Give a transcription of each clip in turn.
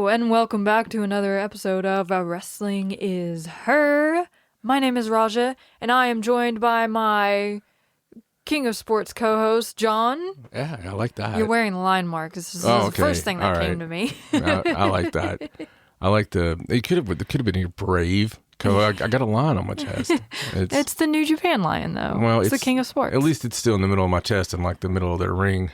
and welcome back to another episode of Wrestling is Her. My name is Raja, and I am joined by my King of Sports co-host, John. Yeah, I like that. You're wearing the line mark. This is the first thing that came to me. I like that. I like it could have been your Brave. I got a lion on my chest. It's the New Japan lion, though. Well, it's the King of Sports. At least it's still in the middle of my chest and like the middle of their ring.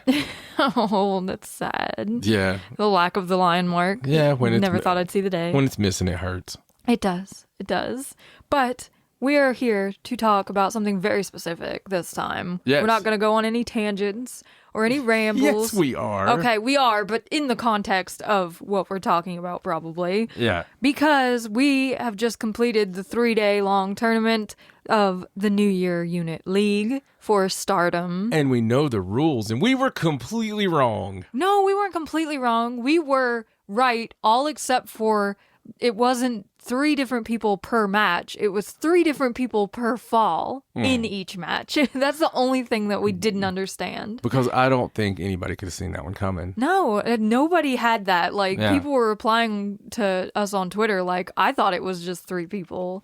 Oh, that's sad. Yeah. The lack of the lion mark. Yeah. Never thought I'd see the day. When it's missing, it hurts. It does. It does. But we are here to talk about something very specific this time. Yes. We're not going to go on any tangents or any rambles. Yes, we are. Okay, we are, but in the context of what we're talking about, probably. Yeah. Because we have just completed the 3-day long tournament of the New Year Unit League for Stardom. And we know the rules, and we were completely wrong. No, we weren't completely wrong. We were right, all except for it wasn't 3 different people per match. It was 3 different people per fall in each match. That's the only thing that we didn't understand. Because I don't think anybody could have seen that one coming. No, nobody had that. People were replying to us on Twitter like, I thought it was just 3 people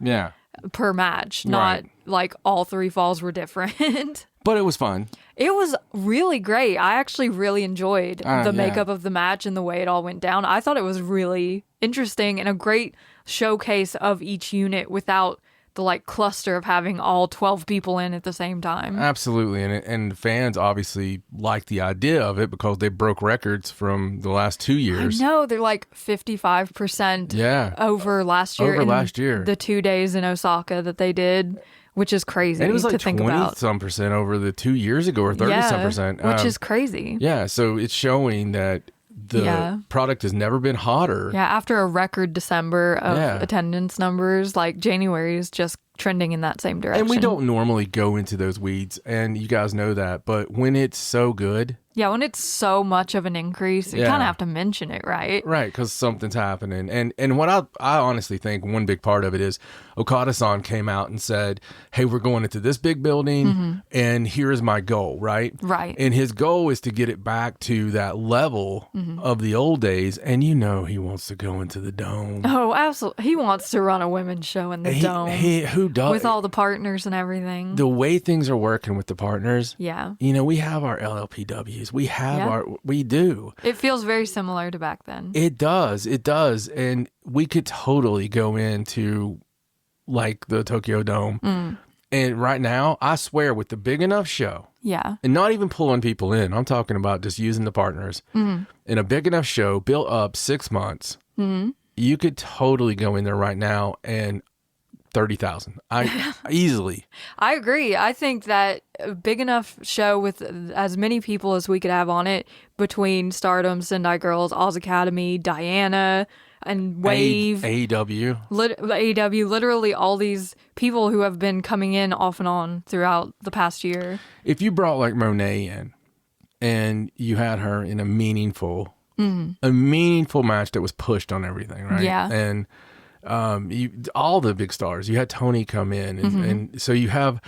per match, not like all 3 falls were different. But it was fun. It was really great. I actually really enjoyed the makeup of the match and the way it all went down. I thought it was really interesting and a great showcase of each unit without the cluster of having all 12 people in at the same time. Absolutely. And fans obviously like the idea of it because they broke records from the last 2 years. I know, they're 55% over last year. Over last year. The 2 days in Osaka that they did, which is crazy. And it was to think about. 20-some% over the 2 years ago, or 30-some%. Which is crazy. Yeah, so it's showing that the product has never been hotter. Yeah, after a record December of attendance numbers, January is just trending in that same direction. And we don't normally go into those weeds, and you guys know that, but when it's so good... Yeah, when it's so much of an increase, you kind of have to mention it, right? Right, because something's happening. And what I honestly think one big part of it is Okada-san came out and said, hey, we're going into this big building, and here's my goal, right? Right. And his goal is to get it back to that level of the old days, and he wants to go into the dome. Oh, absolutely. He wants to run a women's show in the dome. Who does? With all the partners and everything. The way things are working with the partners. Yeah. We have our LLPWs. We do. It feels very similar to back then. It does. And we could totally go into the Tokyo Dome. And right now, I swear, with the big enough show. Yeah. And not even pulling people in. I'm talking about just using the partners. In a big enough show, built up 6 months, you could totally go in there right now and 30,000. Easily. I agree. I think that a big enough show with as many people as we could have on it between Stardom, Sendai Girls, Oz Academy, Diana, and Wave. AEW. AEW, literally all these people who have been coming in off and on throughout the past year. If you brought Monet in and you had her in a meaningful match that was pushed on everything, right? Yeah. And all the big stars. You had Tony come in, and so you have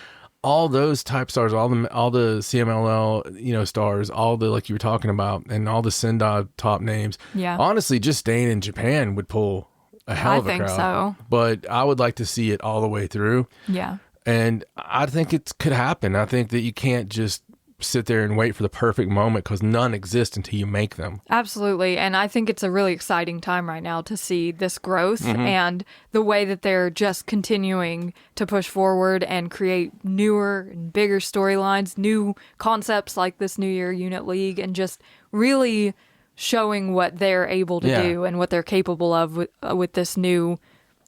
all those type stars, all the CMLL stars, all the like you were talking about, and all the Sendai top names. Yeah, honestly, just staying in Japan would pull a hell of a crowd. I think so. But I would like to see it all the way through. Yeah, and I think it could happen. I think that you can't just sit there and wait for the perfect moment because none exist until you make them. Absolutely. And I think it's a really exciting time right now to see this growth and the way that they're just continuing to push forward and create newer and bigger storylines, new concepts like this New Year Unit League, and just really showing what they're able to do and what they're capable of with this new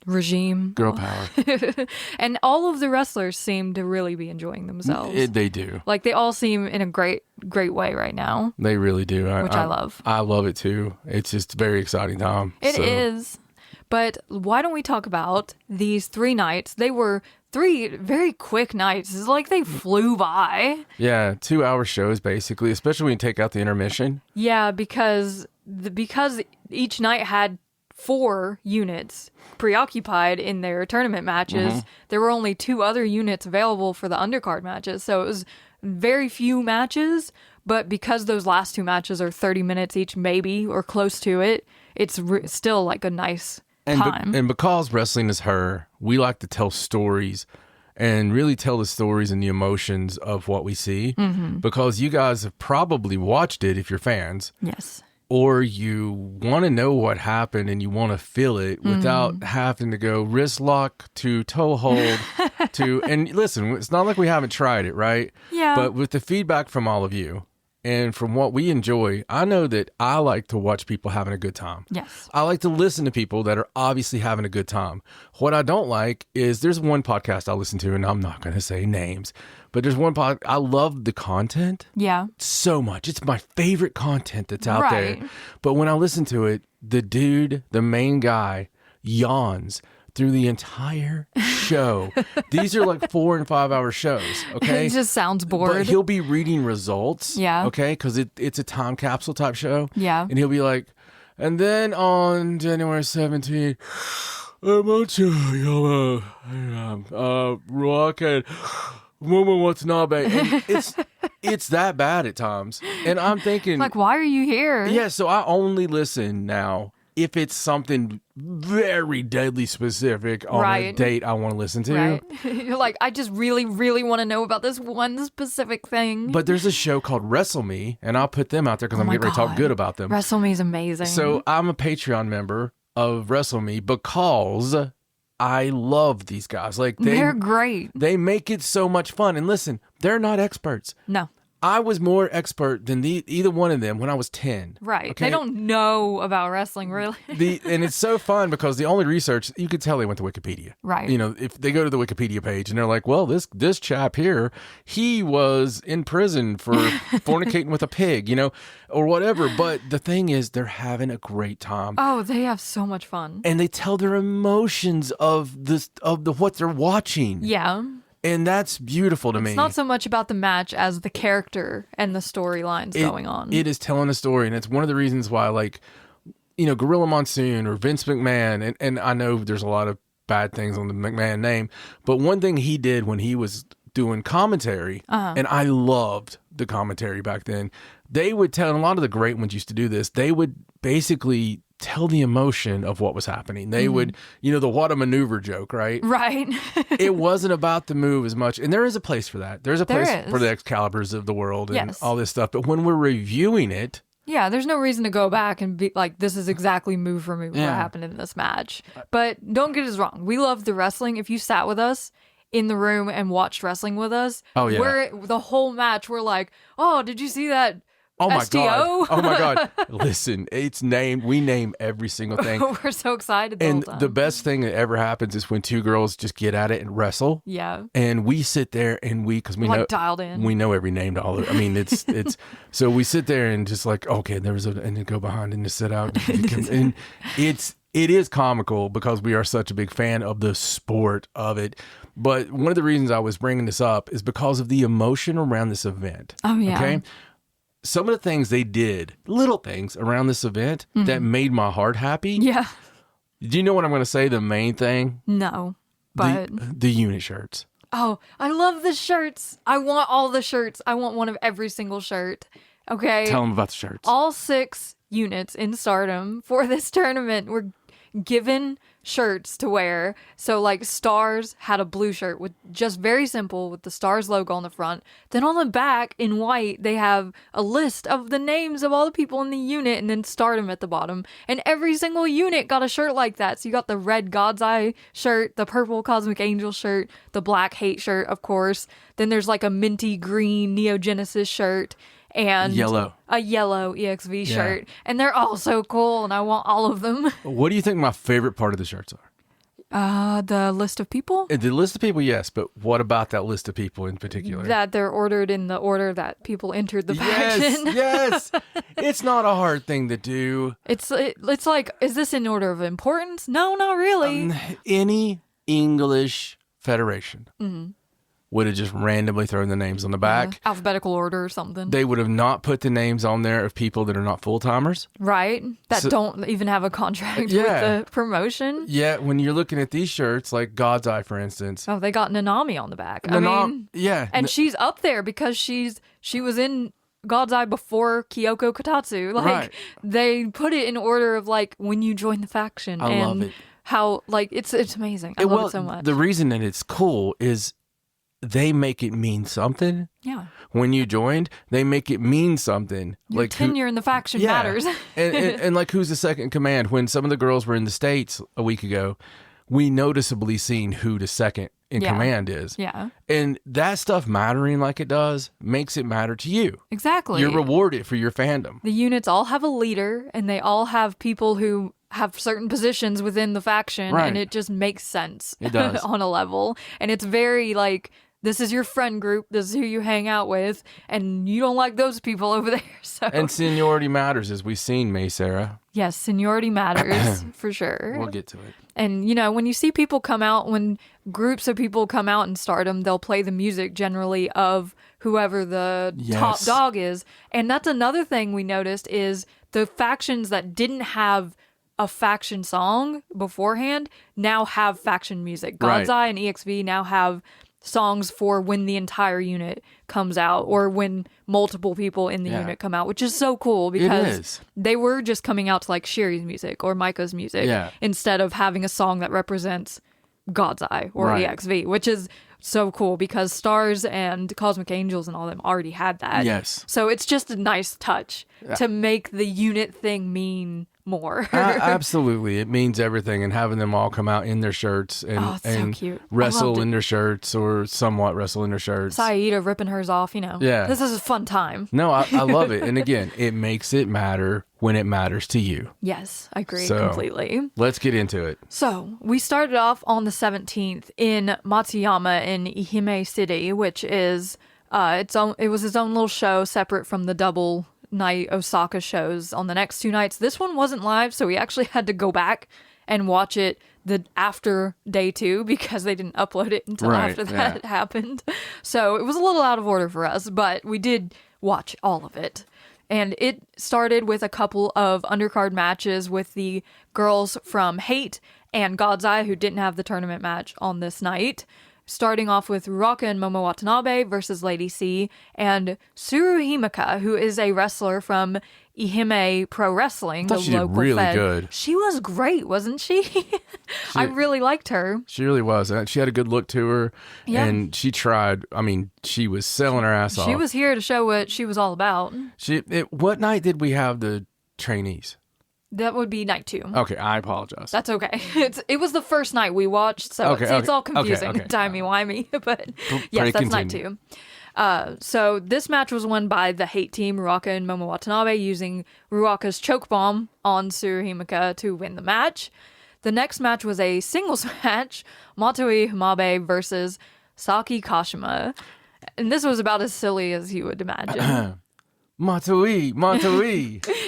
regime. Girl power. And all of the wrestlers seem to really be enjoying themselves. They do. They all seem in a great way right now. They really do. Which I love. I love it too. It's just a very exciting time. It is. But why don't we talk about these 3 nights? They were 3 very quick nights. It's like they flew by. Yeah, 2-hour shows basically, especially when you take out the intermission. Yeah, because each night had 4 units preoccupied in their tournament matches. There were only 2 other units available for the undercard matches, so it was very few matches, but because those last 2 matches are 30 minutes each maybe, or close to it, it's still like a nice and time. And because wrestling is her, we like to tell stories and really tell the stories and the emotions of what we see. Mm-hmm. Because you guys have probably watched it if you're fans. Yes. Or you want to know what happened and you want to feel it without having to go wrist lock to toe hold to, and listen, it's not like we haven't tried it, right? Yeah. But with the feedback from all of you and from what we enjoy, I know that I like to watch people having a good time. Yes. I like to listen to people that are obviously having a good time. What I don't like is there's one podcast I listen to, and I'm not going to say names, but there's one I love the content. Yeah. So much. It's my favorite content that's out Right. there. But when I listen to it, the dude, the main guy, yawns through the entire show. These are like 4 and 5 hour shows, okay? It just sounds bored. But he'll be reading results, Yeah. okay? Because it's a time capsule type show. Yeah. And he'll be like, and then on January 17th, Rocket, Woman Watanabe. And it's that bad at times. And I'm thinking, like, why are you here? yeah, so I only listen now if it's something very deadly specific on a Right. date I want to listen to. Right. You're like, I just really, really want to know about this one specific thing. But there's a show called Wrestle Me, and I'll put them out there because I'm my getting ready to talk God. good about them. Wrestle Me is amazing. So I'm a Patreon member of Wrestle Me because I love these guys. Like they're great. they make it so much fun. And listen, they're not experts. No. I was more expert than either one of them when I was 10. Right. Okay? They don't know about wrestling, really. And it's so fun because the only research, you could tell they went to Wikipedia. Right. You know, if they go to the Wikipedia page and they're like, well, this chap here, he was in prison for fornicating with a pig, you know, or whatever. But the thing is, they're having a great time. Oh, they have so much fun. And they tell their emotions of what they're watching. Yeah. And that's beautiful to me. It's not so much about the match as the character and the storylines going on. It is telling a story, and it's one of the reasons why, like, you know, Gorilla Monsoon or Vince McMahon, and I know there's a lot of bad things on the McMahon name, but one thing he did when he was doing commentary, and I loved the commentary back then, they would tell, and a lot of the great ones used to do this, they would basically tell the emotion of what was happening. They would, you know, the what a maneuver joke, right? Right. It wasn't about the move as much. And there is a place for that. There's a place There is. for the Excaliburs of the world and Yes. all this stuff. But when we're reviewing it, Yeah, there's no reason to go back and be like, this is exactly move for move what Yeah. happened in this match. But don't get us wrong. We love the wrestling. If you sat with us in the room and watched wrestling with us, Oh, yeah. we're the whole match, we're like, oh, did you see that? oh my STO? God. Oh my God. Listen, it's named, we name every single thing. We're so excited the And whole time. the best thing that ever happens is when two girls just get at it and wrestle. Yeah. And we sit there and because we Like know dialed in. we know every name to all of, I mean, it's so we sit there and just like, okay, and then go behind and just sit out. And it is comical because we are such a big fan of the sport of it. But one of the reasons I was bringing this up is because of the emotion around this event. Oh, yeah. Okay. Some of the things they did, little things around this event that made my heart happy. Yeah. Do you know what I'm going to say? The main thing? No. But The unit shirts. oh, I love the shirts. I want all the shirts. I want one of every single shirt. Okay. Tell them about the shirts. All 6 units in Stardom for this tournament were given shirts to wear. So like Stars had a blue shirt with just very simple with the Stars logo on the front. Then on the back in white, they have a list of the names of all the people in the unit and then Stardom at the bottom. And every single unit got a shirt like that. So you got the red God's Eye shirt, the purple Cosmic Angel shirt, the black Hate shirt, of course. Then there's like a minty green Neo Genesis shirt. And Yellow. a yellow EXV shirt. And they're all so cool, and I want all of them. What do you think my favorite part of the shirts are? The list of people The list of people, yes, but what about that list of people in particular? that they're ordered in the order that people entered the faction. Yes. It's not a hard thing to do. It's like, is this in order of importance? No, not really. Any English federation would have just randomly thrown the names on the back. Alphabetical order or something. They would have not put the names on there of people that are not full-timers. Right? That So- don't even have a contract Yeah. with the promotion. Yeah, when you're looking at these shirts, like God's Eye, for instance. Oh, they got Nanami on the back. I mean, yeah. and she's up there because she was in God's Eye before Kyoko Kotatsu. Like, Right. they put it in order of, like, when you join the faction. I and love it. How, like, it's amazing. I love it so much. The reason that it's cool is they make it mean something. Yeah. When you joined, they make it mean something. Your like tenure in the faction matters. and like, who's the second in command? When some of the girls were in the States a week ago, we noticeably seen who the second in command is. Yeah. And that stuff mattering like it does makes it matter to you. Exactly. You're rewarded for your fandom. The units all have a leader, and they all have people who have certain positions within the faction, Right. and it just makes sense. It does. On a level. And it's very, like, this is your friend group, this is who you hang out with, and you don't like those people over there. So And seniority matters, as we've seen, May Sarah. yes, seniority matters for sure. We'll get to it. And, when you see people come out, when groups of people come out in Stardom, they'll play the music generally of whoever the top dog is. And that's another thing we noticed is the factions that didn't have a faction song beforehand now have faction music. God's Eye and EXV now have songs for when the entire unit comes out or when multiple people in the unit come out, which is so cool because they were just coming out to like Sherry's music or Micah's music instead of having a song that represents God's Eye or EXV, which is so cool because Stars and Cosmic Angels and all them already had that. Yes. So it's just a nice touch to make the unit thing mean more. Absolutely. It means everything. And having them all come out in their shirts and, so cute. wrestle in their shirts or somewhat wrestle in their shirts. Saida ripping hers off, Yeah. This is a fun time. No, I love it. And again, it makes it matter when it matters to you. Yes, I agree So, completely. Let's get into it. So we started off on the 17th in Matsuyama in Ehime City, which is it was its own little show separate from the double night Osaka shows on the next two nights. This one wasn't live, so we actually had to go back and watch it after day two because they didn't upload it until after that happened. So it was a little out of order for us, but we did watch all of it. And it started with a couple of undercard matches with the girls from Hate and God's Eye, who didn't have the tournament match on this night. Starting off with Ruaka and Momo Watanabe versus Lady C and Tsuru Himeka, who is a wrestler from Ehime Pro Wrestling, the she did local really fed. good. She was great, wasn't she? I really liked her. She really was. She had a good look to her, and she tried. I mean, she was selling her ass off. She was here to show what she was all about. What night did we have the trainees? That would be night two. Okay, I apologize. That's okay. It was the first night we watched, so it's all confusing, timey-wimey. But yes, that's night two. So this match was won by the Hate team, Ruaka and Momo Watanabe, using Ruaka's choke bomb on Tsuru Himeka to win the match. The next match was a singles match, Matsui Hamabe versus Saki Kashima. And this was about as silly as you would imagine. Matsui.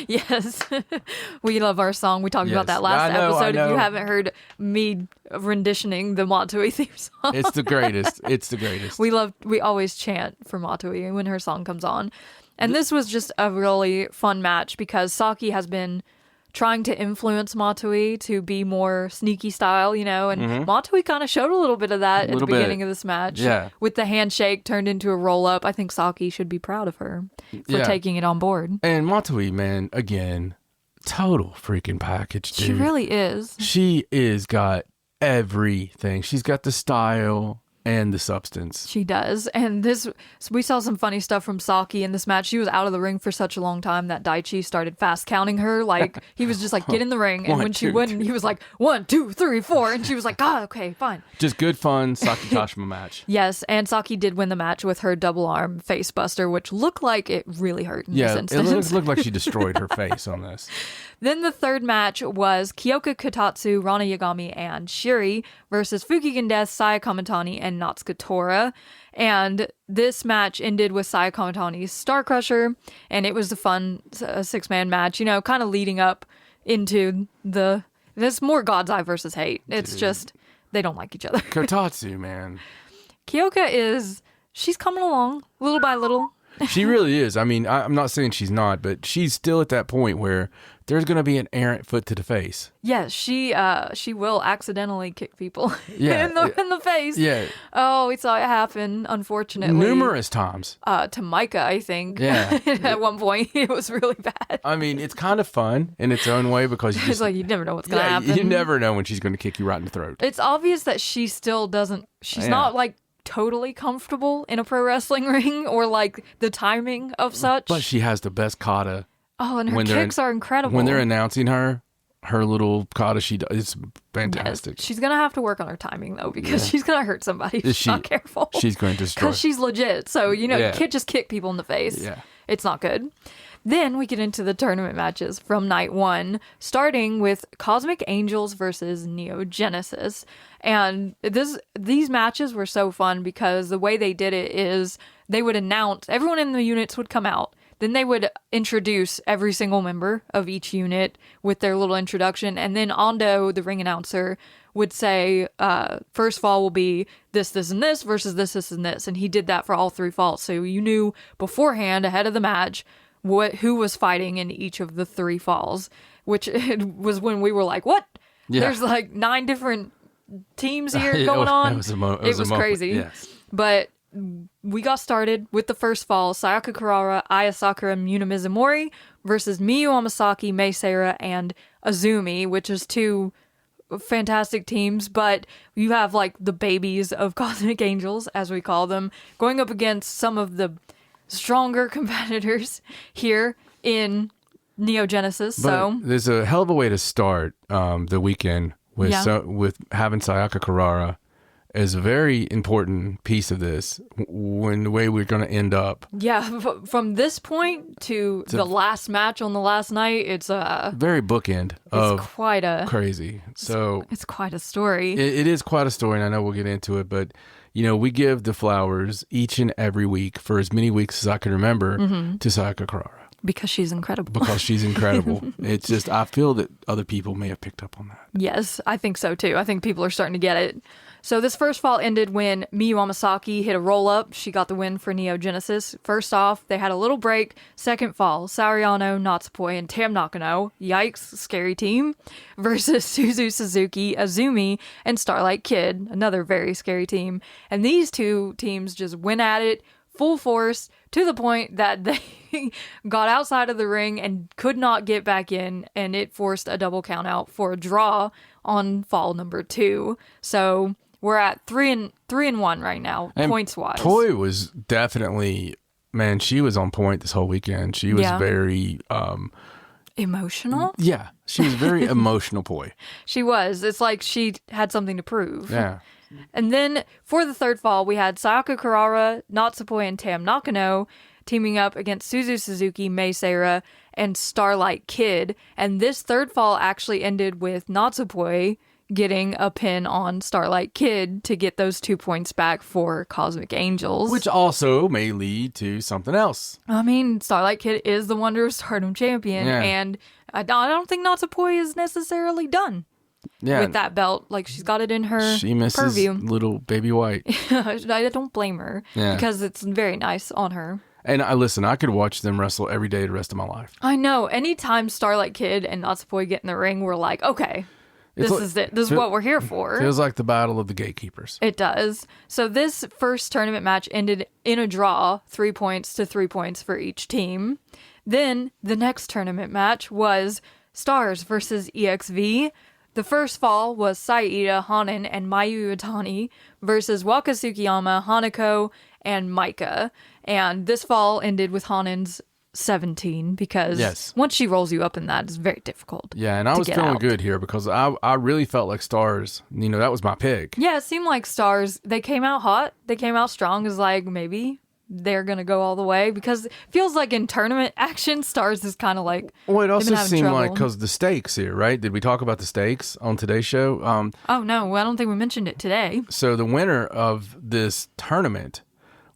Yes. We love our song. We talked about that last episode. If you haven't heard me renditioning the Matsui theme song. It's the greatest. We always chant for Matsui when her song comes on. And this was just a really fun match because Saki has been trying to influence Matsui to be more sneaky style, and Matsui kind of showed a little bit of that at the beginning of this match. Yeah. With the handshake turned into a roll up. I think Saki should be proud of her for taking it on board. And Matsui, man, again, total freaking package, dude. She really is. She is got everything. She's got the style and the substance. She does. And we saw some funny stuff from Saki in this match. She was out of the ring for such a long time that Daichi started fast counting her. Like, he was just like, get in the ring. And when she wouldn't, he was like, 1, 2, 3, 4. And she was like, God, okay, fine. Just good fun Saki Kashima match. Yes, and Saki did win the match with her double arm face buster, which looked like it really hurt in this instance. It looked like she destroyed her face on this. Then the third match was Kyoka Kotatsu, Rana Yagami, and Shiri versus Fukigen Death, Saya Kamitani, and Natsuka Tora. And this match ended with Saya Kamitani's Star Crusher, and it was a fun six-man match, kind of leading up into this more God's Eye versus Hate. It's just, they don't like each other. Kotatsu, man. Kyoka she's coming along, little by little. She really is. I mean, I'm not saying she's not, but she's still at that point where there's going to be an errant foot to the face. Yes, she will accidentally kick people Yeah. in the face. Yeah. Oh, we saw it happen, unfortunately. Numerous times. To Micah, I think. Yeah. At one point, it was really bad. I mean, it's kind of fun in its own way because you It's just, like you never know what's going to happen. you never know when she's going to kick you right in the throat. It's obvious that she still doesn't, she's not like totally comfortable in a pro wrestling ring or like the timing of such. But she has the best kata. Oh, and her kicks are incredible. When they're announcing her little kata she does, it's fantastic. Yes. She's going to have to work on her timing, though, because she's going to hurt somebody if she's not careful. She's going to destroy. Because she's legit. So, you can't just kick people in the face. Yeah. It's not good. Then we get into the tournament matches from night 1, starting with Cosmic Angels versus Neo Genesis. And these matches were so fun because the way they did it is they would announce, everyone in the units would come out. Then they would introduce every single member of each unit with their little introduction. And then Ando, the ring announcer, would say, first fall will be this, this, and this versus this, this, and this. And he did that for all 3 falls. So you knew beforehand, ahead of the match, who was fighting in each of the 3 falls, which was when we were like, what? Yeah. There's like 9 different teams here going on. It was crazy. Yes. But we got started with the first fall. Sayaka Kurara, Aya Sakura, Muna Mizumori versus Miyu Amasaki, Mei Seira, and Azumi, which is 2 fantastic teams. But you have like the babies of Cosmic Angels, as we call them, going up against some of the stronger competitors here in Neo Genesis. So there's a hell of a way to start the weekend with having Sayaka Kurara is a very important piece of this when the way we're going to end up. Yeah, from this point to the last match on the last night, it's a very bookend of quite a crazy. So it's quite a story. It is quite a story, and I know we'll get into it, but we give the flowers each and every week for as many weeks as I can remember to Sayaka Kurara. Because she's incredible. It's just, I feel that other people may have picked up on that. Yes, I think so too. I think people are starting to get it. So this first fall ended when Miyu Amasaki hit a roll-up. She got the win for Neo Genesis. First off, they had a little break. Second fall, Saoriano, Natsupoi, and Tam Nakano, yikes, scary team, versus Suzu Suzuki, Azumi, and Starlight Kid, another very scary team. And these 2 teams just went at it full force to the point that they got outside of the ring and could not get back in, and it forced a double count out for a draw on fall number 2. So we're at 3-1 right now, points wise. Poi was definitely, man, she was on point this whole weekend. She was very emotional. Yeah, she was very emotional. Poi. She was. It's like she had something to prove. Yeah. And then for the third fall, we had Sayaka Kurara, Natsupoi, and Tam Nakano teaming up against Suzu Suzuki, Mei Seira, and Starlight Kid. And this third fall actually ended with Natsupoi getting a pin on Starlight Kid to get those 2 points back for Cosmic Angels. Which also may lead to something else. I mean, Starlight Kid is the Wonder of Stardom champion, and I don't think Natsupoi is necessarily done. Yeah, with that belt. Like, she's got it in her She misses purview. Little baby white. I don't blame her because it's very nice on her. And I could watch them wrestle every day the rest of my life. I know. Anytime Starlight Kid and Natsupoi get in the ring, we're like, okay, this is it. This is what we're here for. Feels like the battle of the gatekeepers. It does. So this first tournament match ended in a draw, 3 points to 3 points for each team. Then the next tournament match was Stars versus EXV. The first fall was Saida, Hanan, and Mayu Iwatani versus Waka Tsukiyama, Hanako, and Micah. And this fall ended with Hanan's 17 because once she rolls you up in that, it's very difficult. Yeah, and I was feeling good here because I really felt like Stars, that was my pick. Yeah, it seemed like Stars, they came out hot. They came out strong as like maybe they're going to go all the way because it feels like in tournament action, Stars is kind of like. Well, it also seemed like because the stakes here, right? Did we talk about the stakes on today's show? Oh, no, I don't think we mentioned it today. So the winner of this tournament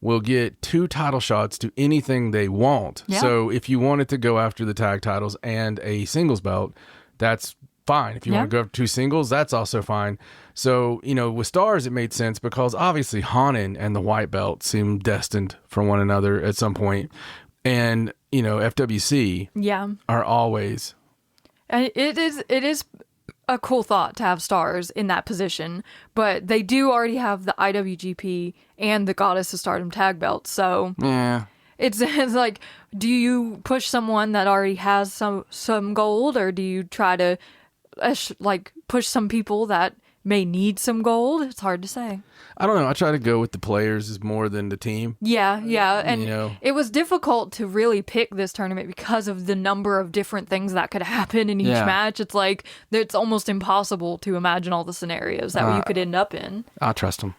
will get 2 title shots to anything they want. Yeah. So if you wanted to go after the tag titles and a singles belt, that's fine. If you want to go after 2 singles, that's also fine. So, with Stars, it made sense because obviously Hanan and the white belt seem destined for one another at some point. And, FWC are always And it is a cool thought to have stars in that position, but they do already have the IWGP and the Goddess of Stardom tag belts, so Yeah. it's like, do you push someone that already has some gold, or do you try to like push some people that may need some gold? It's hard to say. I don't know. I try to go with the players more than the team. Yeah, and You know. it was difficult to really pick this tournament because of the number of different things that could happen in each Yeah. match. It's like, it's almost impossible to imagine all the scenarios that you could end up in. I trust him.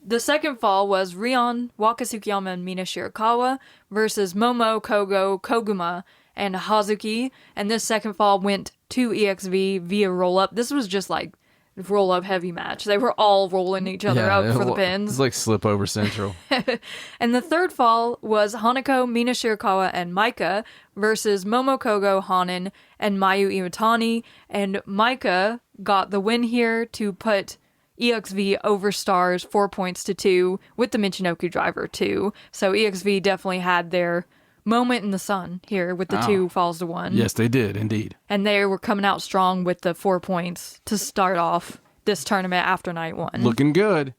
The second fall was Rion, Wakasukiyama, and Mina Shirakawa versus Momo, Kogo, Koguma, and Hazuki. And this second fall went to EXV via roll-up. This was just like roll-up heavy match. They were all rolling each other up for the pins. It's like slip over central. And the third fall was Hanako, Mina Shirakawa, and Maika versus Momo Kogo, Hanan, and Mayu Iwatani. And Maika got the win here to put EXV over Stars 4 points to 2 with the Michinoku driver too. So EXV definitely had their moment in the sun here with the 2 falls to 1. Yes, they did indeed. And they were coming out strong with the 4 points to start off this tournament after night 1. Looking good.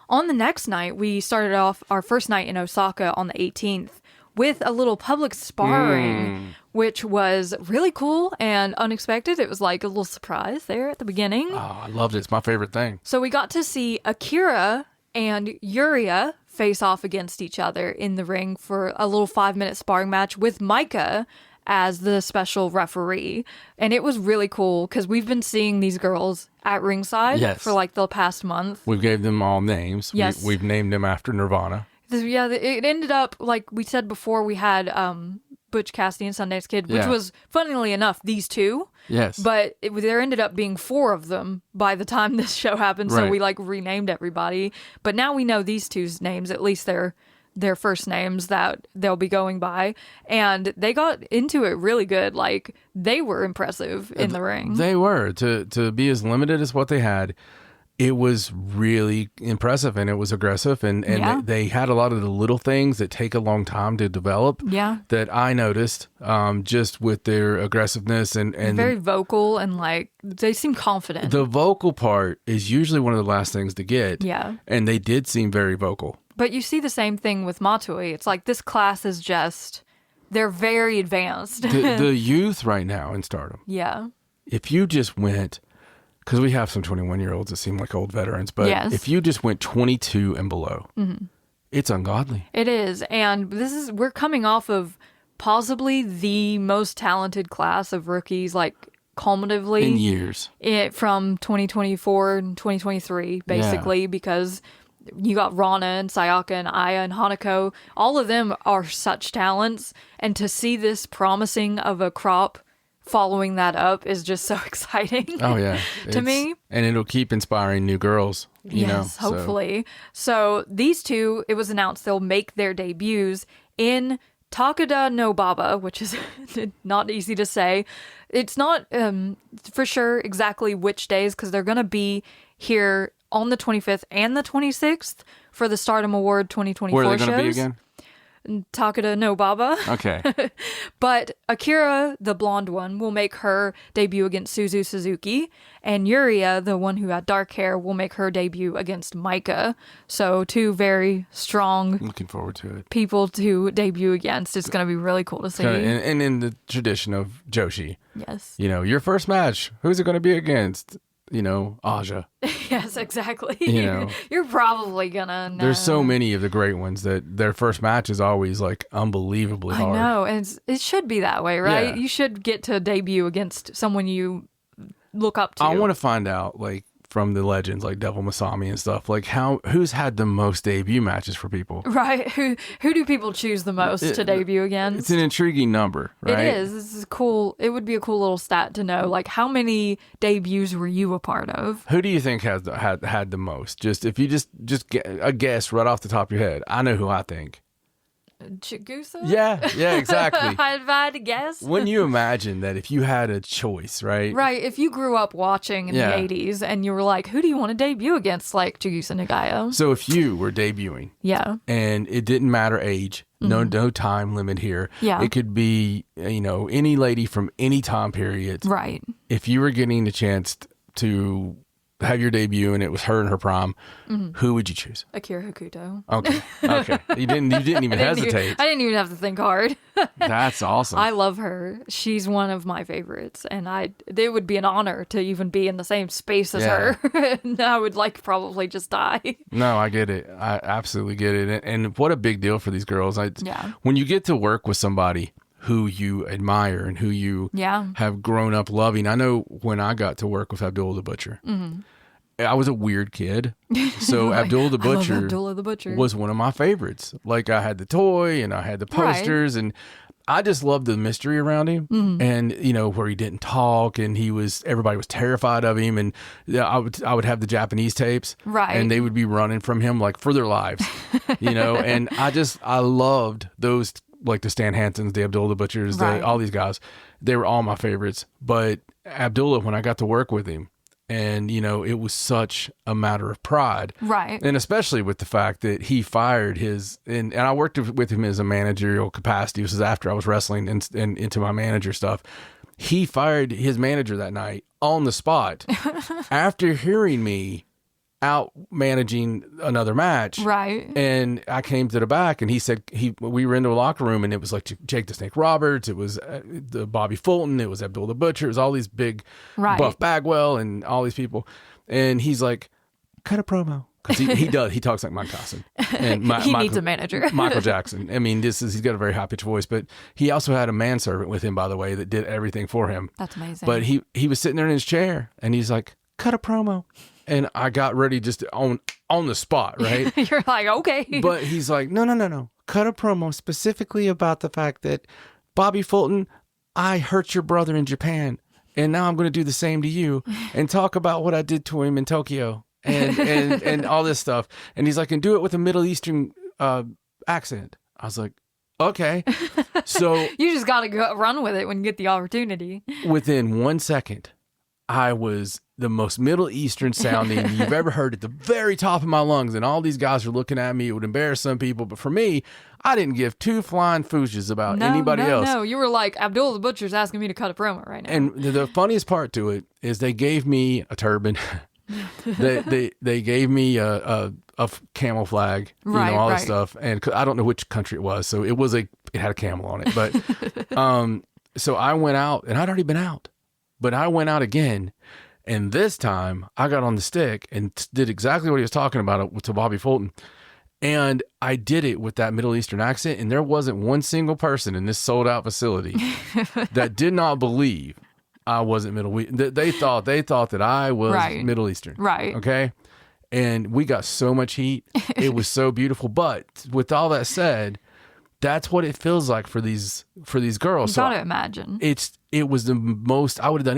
On the next night, we started off our first night in Osaka on the 18th with a little public sparring, which was really cool and unexpected. It was like a little surprise there at the beginning. Oh, I loved it. It's my favorite thing. So we got to see Akira and Yuria face off against each other in the ring for a little 5-minute sparring match with Maika as the special referee. And it was really cool because we've been seeing these girls at ringside for like the past month. We've gave them all names. Yes. We've named them after Nirvana. Yeah, it ended up, like we said before, we had Butch Cassidy and Sundance Kid, which was, funnily enough, these 2. Yes. But there ended up being 4 of them by the time this show happened, so we like renamed everybody. But now we know these 2's names, at least their first names that they'll be going by. And they got into it really good. Like, they were impressive in the ring. They were. To be as limited as what they had, it was really impressive, and it was aggressive, and they had a lot of the little things that take a long time to develop that I noticed just with their aggressiveness and very vocal, and like they seem confident. The vocal part is usually one of the last things to get. Yeah. And they did seem very vocal. But you see the same thing with Matsui. It's like this class is just, they're very advanced. The youth right now in Stardom. Yeah. If you just went, because we have some 21-year-olds that seem like old veterans, but if you just went 22 and below, it's ungodly. It is. And we're coming off of possibly the most talented class of rookies, like cumulatively. In years. From 2024 and 2023, basically, because you got Rana and Sayaka and Aya and Hanako. All of them are such talents. And to see this promising of a crop following that up is just so exciting. Oh, yeah. to me. And it'll keep inspiring new girls, you know. Yes, hopefully. So these 2, it was announced they'll make their debuts in Takeda no Baba, which is not easy to say. It's not for sure exactly which days, because they're going to be here on the 25th and the 26th for the Stardom Award 2024 Where are they shows. going to be again? Takeda no Baba. Okay. But Akira, the blonde one, will make her debut against Suzu Suzuki, and Yuria, the one who had dark hair, will make her debut against Maika. So 2 very strong Looking forward to it. people to debut against. It's going to be really cool to see. And in the tradition of Joshi, Yes. you know, your first match, who's it going to be against? You know, Aja. Yes, exactly. You know. You're probably gonna know. There's so many of the great ones that their first match is always like unbelievably hard. I know, and it should be that way, right? Yeah. You should get to debut against someone you look up to. I want to find out, like, from the legends like Devil Masami and stuff, like who's had the most debut matches for people. Right. Who do people choose the most to debut against? It's an intriguing number, right? It is. This is cool. It would be a cool little stat to know. Like, how many debuts were you a part of? Who do you think had the most? Just if you just get a guess right off the top of your head. I know who I think. Chigusa? Yeah, exactly. If I had to guess. When you imagine that if you had a choice, right? Right, if you grew up watching in the 80s and you were like, who do you want to debut against, like Chigusa Nagayo? So if you were debuting, and it didn't matter age, no time limit here. Yeah. It could be, any lady from any time period. Right. If you were getting the chance to have your debut and it was her in her prime, who would you choose? Akira Hakuto. Okay. You didn't even hesitate. I didn't even have to think hard. That's awesome. I love her. She's one of my favorites, and it would be an honor to even be in the same space as her. And I would probably just die. No, I get it. I absolutely get it. And what a big deal for these girls. When you get to work with somebody who you admire and who you have grown up loving. I know when I got to work with Abdullah the Butcher, I was a weird kid. So Abdullah the Butcher was one of my favorites. Like I had the toy and I had the posters and I just loved the mystery around him and, where he didn't talk and everybody was terrified of him. And I would have the Japanese tapes and they would be running from him like for their lives, and I loved those, like the Stan Hansons, the Abdullah the Butchers, all these guys. They were all my favorites. But Abdullah, when I got to work with him, and, it was such a matter of pride. Right. And especially with the fact that he fired and I worked with him as a managerial capacity. This was after I was wrestling and into my manager stuff. He fired his manager that night on the spot after hearing me out managing another match. Right. And I came to the back and he said, we were into a locker room and it was like Jake the Snake Roberts. It was the Bobby Fulton. It was Abdul the Butcher. It was all these big Buff Bagwell and all these people. And he's like, cut a promo. Cause he does. He talks like Mike Tyson. And he needs a manager. Michael Jackson. I mean, he's got a very high pitched voice, but he also had a manservant with him, by the way, that did everything for him. That's amazing. But he was sitting there in his chair and he's like, cut a promo. And I got ready just on the spot, right? You're like, okay. But he's like, no. Cut a promo specifically about the fact that Bobby Fulton, I hurt your brother in Japan. And now I'm going to do the same to you and talk about what I did to him in Tokyo and all this stuff. And he's like, and do it with a Middle Eastern accent. I was like, okay. So you just got to run with it when you get the opportunity. Within 1 second, I was the most Middle Eastern sounding you've ever heard at the very top of my lungs. And all these guys are looking at me. It would embarrass some people. But for me, I didn't give two flying fooshes about anybody else. No, you were like, Abdul the Butcher's asking me to cut a promo right now. And the funniest part to it is they gave me a turban. they gave me a camel flag, all this stuff. And I don't know which country it was. So it had a camel on it. But so I went out and I'd already been out. But I went out again, and this time I got on the stick and did exactly what he was talking about to Bobby Fulton. And I did it with that Middle Eastern accent, and there wasn't one single person in this sold-out facility that did not believe I wasn't Middle Eastern. They thought that I was Middle Eastern. Right. Okay? And we got so much heat. It was so beautiful. But with all that said, that's what it feels like for these girls. You gotta imagine. It was the most. I would have done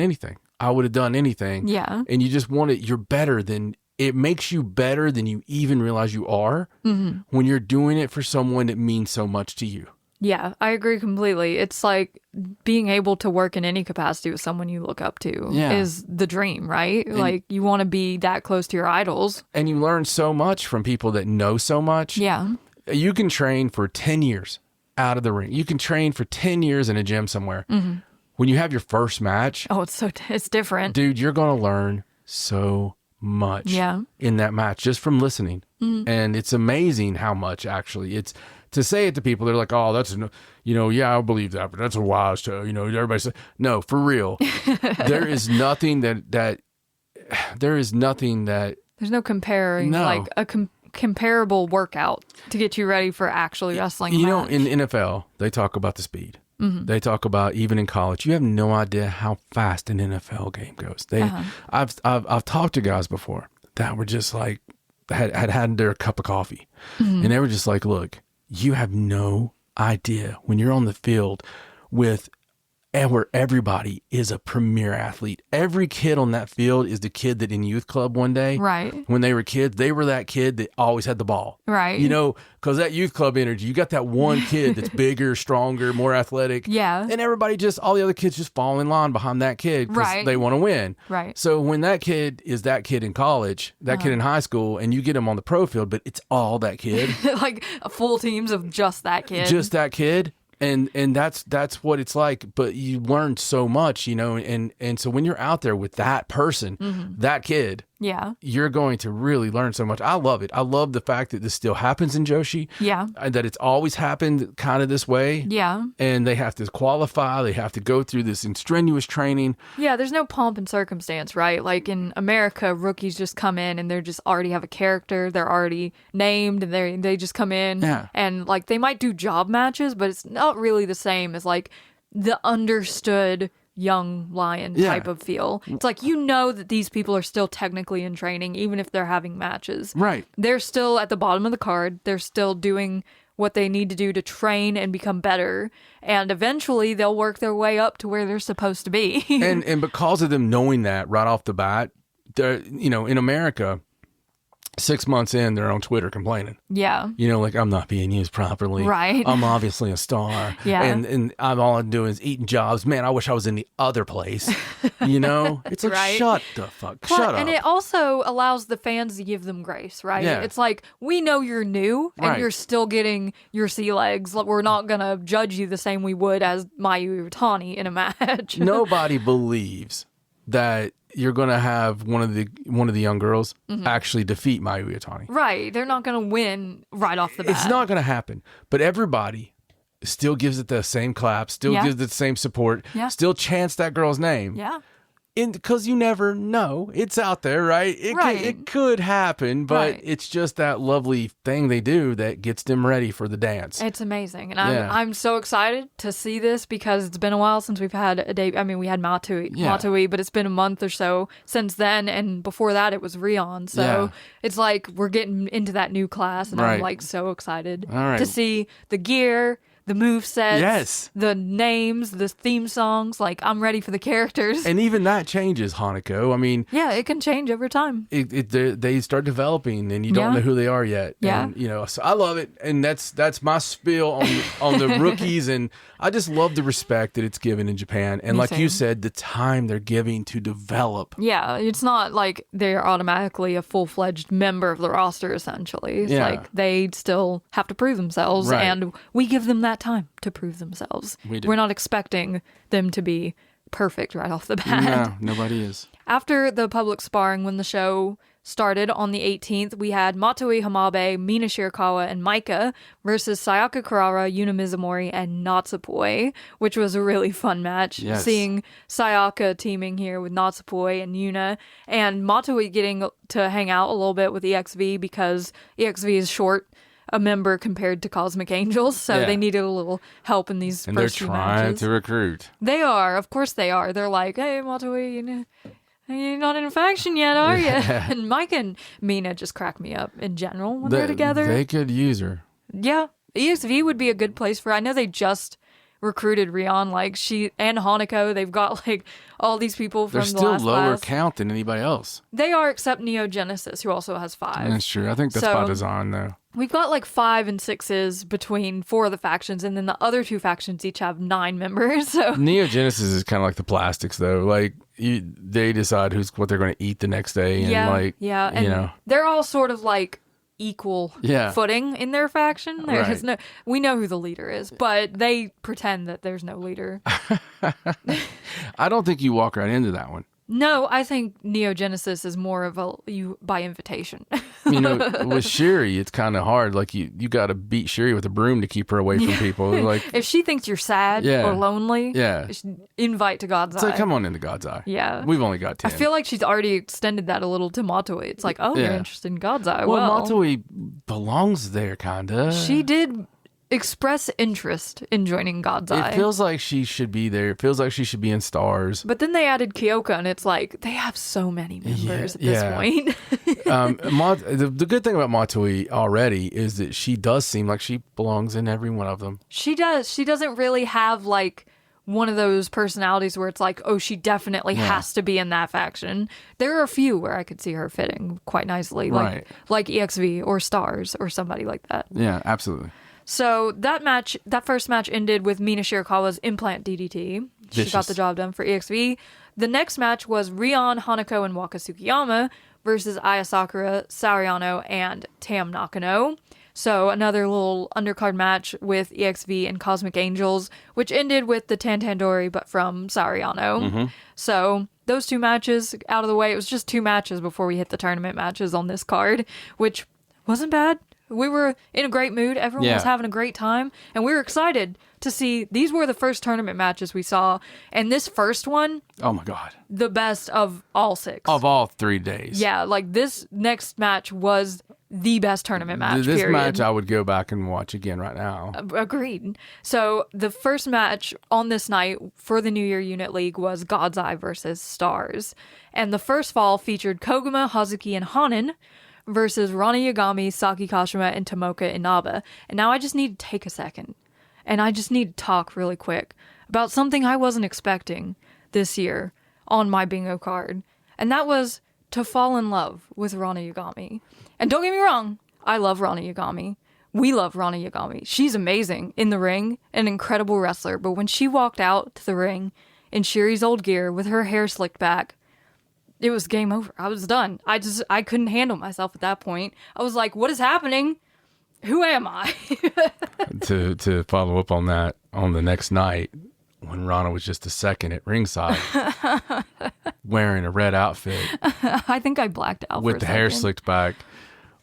anything. Yeah. And you just you're better than. It makes you better than you even realize you are when you're doing it for someone that means so much to you. Yeah, I agree completely. It's like being able to work in any capacity with someone you look up to is the dream, right? And like you want to be that close to your idols. And you learn so much from people that know so much. Yeah. You can train for 10 years out of the ring. You can train for 10 years in a gym somewhere. Mm-hmm. When you have your first match. Oh, it's different. Dude, you're going to learn so much in that match just from listening. Mm-hmm. And it's amazing how much actually it's to say it to people. They're like, oh, that's, I believe that, but that's a wise to, everybody says, no, for real. There's no comparing like a comparable workout to get you ready for actually wrestling. In NFL, they talk about the speed. Mm-hmm. They talk about even in college. You have no idea how fast an NFL game goes. I've talked to guys before that were just like had their cup of coffee, and they were just like, "Look, you have no idea when you're on the field with and where everybody is a premier athlete. Every kid on that field is the kid that in youth club one day, Right. when they were kids, they were that kid that always had the ball. Right. You know, because that youth club energy, you got that one kid that's bigger, stronger, more athletic. Yeah. And everybody just, all the other kids just fall in line behind that kid because Right. they want to win. Right. So when that kid is that kid in college, that kid in high school, and you get him on the pro field, but it's all that kid. Like full teams of just that kid. Just that kid. And that's what it's like, but you learn so much, you know, and so when you're out there with that person, that kid, yeah. you're going to really learn so much. I love it. I love the fact that this still happens in Joshi. Yeah. And that it's always happened kind of this way. Yeah. And they have to qualify. They have to go through this strenuous training. Yeah, there's no pomp and circumstance, right? Like in America, rookies just come in and they're just already have a character. They're already named and they just come in. Yeah. And like they might do job matches, but it's not really the same as like the understood young lion type of feel. It's like, you know that these people are still technically in training, even if they're having matches. Right. They're still at the bottom of the card. They're still doing what they need to do to train and become better. And eventually they'll work their way up to where they're supposed to be. and because of them knowing that right off the bat, they're, you know, in America, 6 months in, they're on Twitter complaining. Yeah. You know, like, I'm not being used properly. Right. I'm obviously a star. Yeah. And I'm all I'm doing is eating jobs. Man, I wish I was in the other place. You know? It's like, Right. shut the fuck. Shut up. And it also allows the fans to give them grace, right? Yeah. It's like, we know you're new and Right. you're still getting your sea legs. We're not going to judge you the same we would as Mayu Iwatani in a match. Nobody believes that you're going to have one of the young girls actually defeat Mayu Iwatani. Right. They're not going to win right off the bat. It's not going to happen. But everybody still gives it the same clap, still Yeah. gives it the same support, Yeah. still chants that girl's name. Yeah. Because you never know. It's out there, right? Right. It could happen, but Right. it's just that lovely thing they do that gets them ready for the dance. It's amazing. And Yeah. I'm so excited to see this because it's been a while since we've had a day. I mean, we had Matui, but it's been a month or so since then. And before that, it was Rion. So Yeah. it's like we're getting into that new class. And I'm Right. like so excited All right. to see the gear, the movesets, Yes. the names, the theme songs. Like, I'm ready for the characters. And even that changes, Hanako. I mean, yeah, it can change over time. they start developing, and you don't Yeah. know who they are yet. Yeah. And, you know, so I love it, and that's my spiel on the rookies, and I just love the respect that it's given in Japan, and Me like you same. said, the time they're giving to develop. Yeah, it's not like they're automatically a full-fledged member of the roster, essentially. It's Yeah. like they still have to prove themselves, Right. and we give them that time to prove themselves. We do. We're not expecting them to be perfect right off the bat. No, nobody is. After the public sparring, when the show started on the 18th, we had Matsui Hamabe, Mina Shirakawa, and Maika versus Sayaka Kurara, Yuna Mizumori, and Natsupoi, which was a really fun match. Yes. Seeing Sayaka teaming here with Natsupoi and Yuna, and Matsui getting to hang out a little bit with EXV because EXV is short a member compared to Cosmic Angels, so Yeah. they needed a little help in these And they're first few trying matches. to recruit. They are, of course they are. They're like, hey, Matsui, you're not in a faction yet, are you? And Mike and Mina just crack me up in general when they're together. They could use her. Yeah, EXV would be a good place for. I know they just recruited Rion, like she and Hanako. They've got like all these people from They're the still last lower class. count than anybody else. They are, except Neo Genesis, who also has 5. That's true. I think that's So- by design, though. We've got like 5 and 6s between 4 of the factions, and then the other 2 factions each have 9 members. So Neo Genesis is kind of like the plastics, though. Like they decide what they're going to eat the next day, and yeah, and you know, they're all sort of like equal Yeah. footing in their faction. There's Right. we know who the leader is, but they pretend that there's no leader. I don't think you walk right into that one. No, I think Neo Genesis is more of a you by invitation. You know, with Shiri, it's kind of hard. Like you got to beat Shiri with a broom to keep her away from people. Like If she thinks you're sad Yeah. or lonely, Yeah. invite to God's it's eye. like, come on into God's eye. Yeah. We've only got 10. I feel like she's already extended that a little to Matoi. It's like, oh, you're Yeah. interested in God's eye. well, Matsui belongs there, kinda. she did express interest in joining God's Eye. It feels like she should be there. It feels like she should be in Stars. But then they added Kyoka, and it's like they have so many members at this yeah. point. The good thing about Matsui already is that she does seem like she belongs in every one of them. She does. She doesn't really have like one of those personalities where it's like, oh, she definitely has to be in that faction. There are a few where I could see her fitting quite nicely, like EXV or Stars or somebody like that. Yeah, absolutely. So that first match ended with Mina Shirakawa's implant DDT. She got the job done for EXV. The next match was Rion, Hanako, and Waka Tsukiyama versus Aya Sakura, Sariano, and Tam Nakano. So another little undercard match with EXV and Cosmic Angels, which ended with the Tantandori, but from Sariano. So those two matches out of the way. It was just 2 matches before we hit the tournament matches on this card, which wasn't bad. We were in a great mood. Everyone was having a great time, and we were excited to see. These were the first tournament matches we saw, and this first one, oh my God, the best of all 6. Of all 3 days. Yeah, like this next match was the best tournament match, This match I would go back and watch again right now. Agreed. So the first match on this night for the New Year Unit League was God's Eye versus Stars. And the first fall featured Koguma, Hazuki, and Hanan versus Rana Yagami, Saki Kashima, and Tomoka Inaba. And now I just need to take a second. And I just need to talk really quick about something I wasn't expecting this year on my bingo card. And that was to fall in love with Rana Yagami. And don't get me wrong, I love Rana Yagami. We love Rana Yagami. She's amazing in the ring, an incredible wrestler. But when she walked out to the ring in Shiri's old gear with her hair slicked back, it was game over. I was done. I couldn't handle myself at that point. I was like, what is happening? Who am I? To follow up on that, on the next night, when Rana was just a second at ringside, wearing a red outfit. I think I blacked out with the hair slicked back.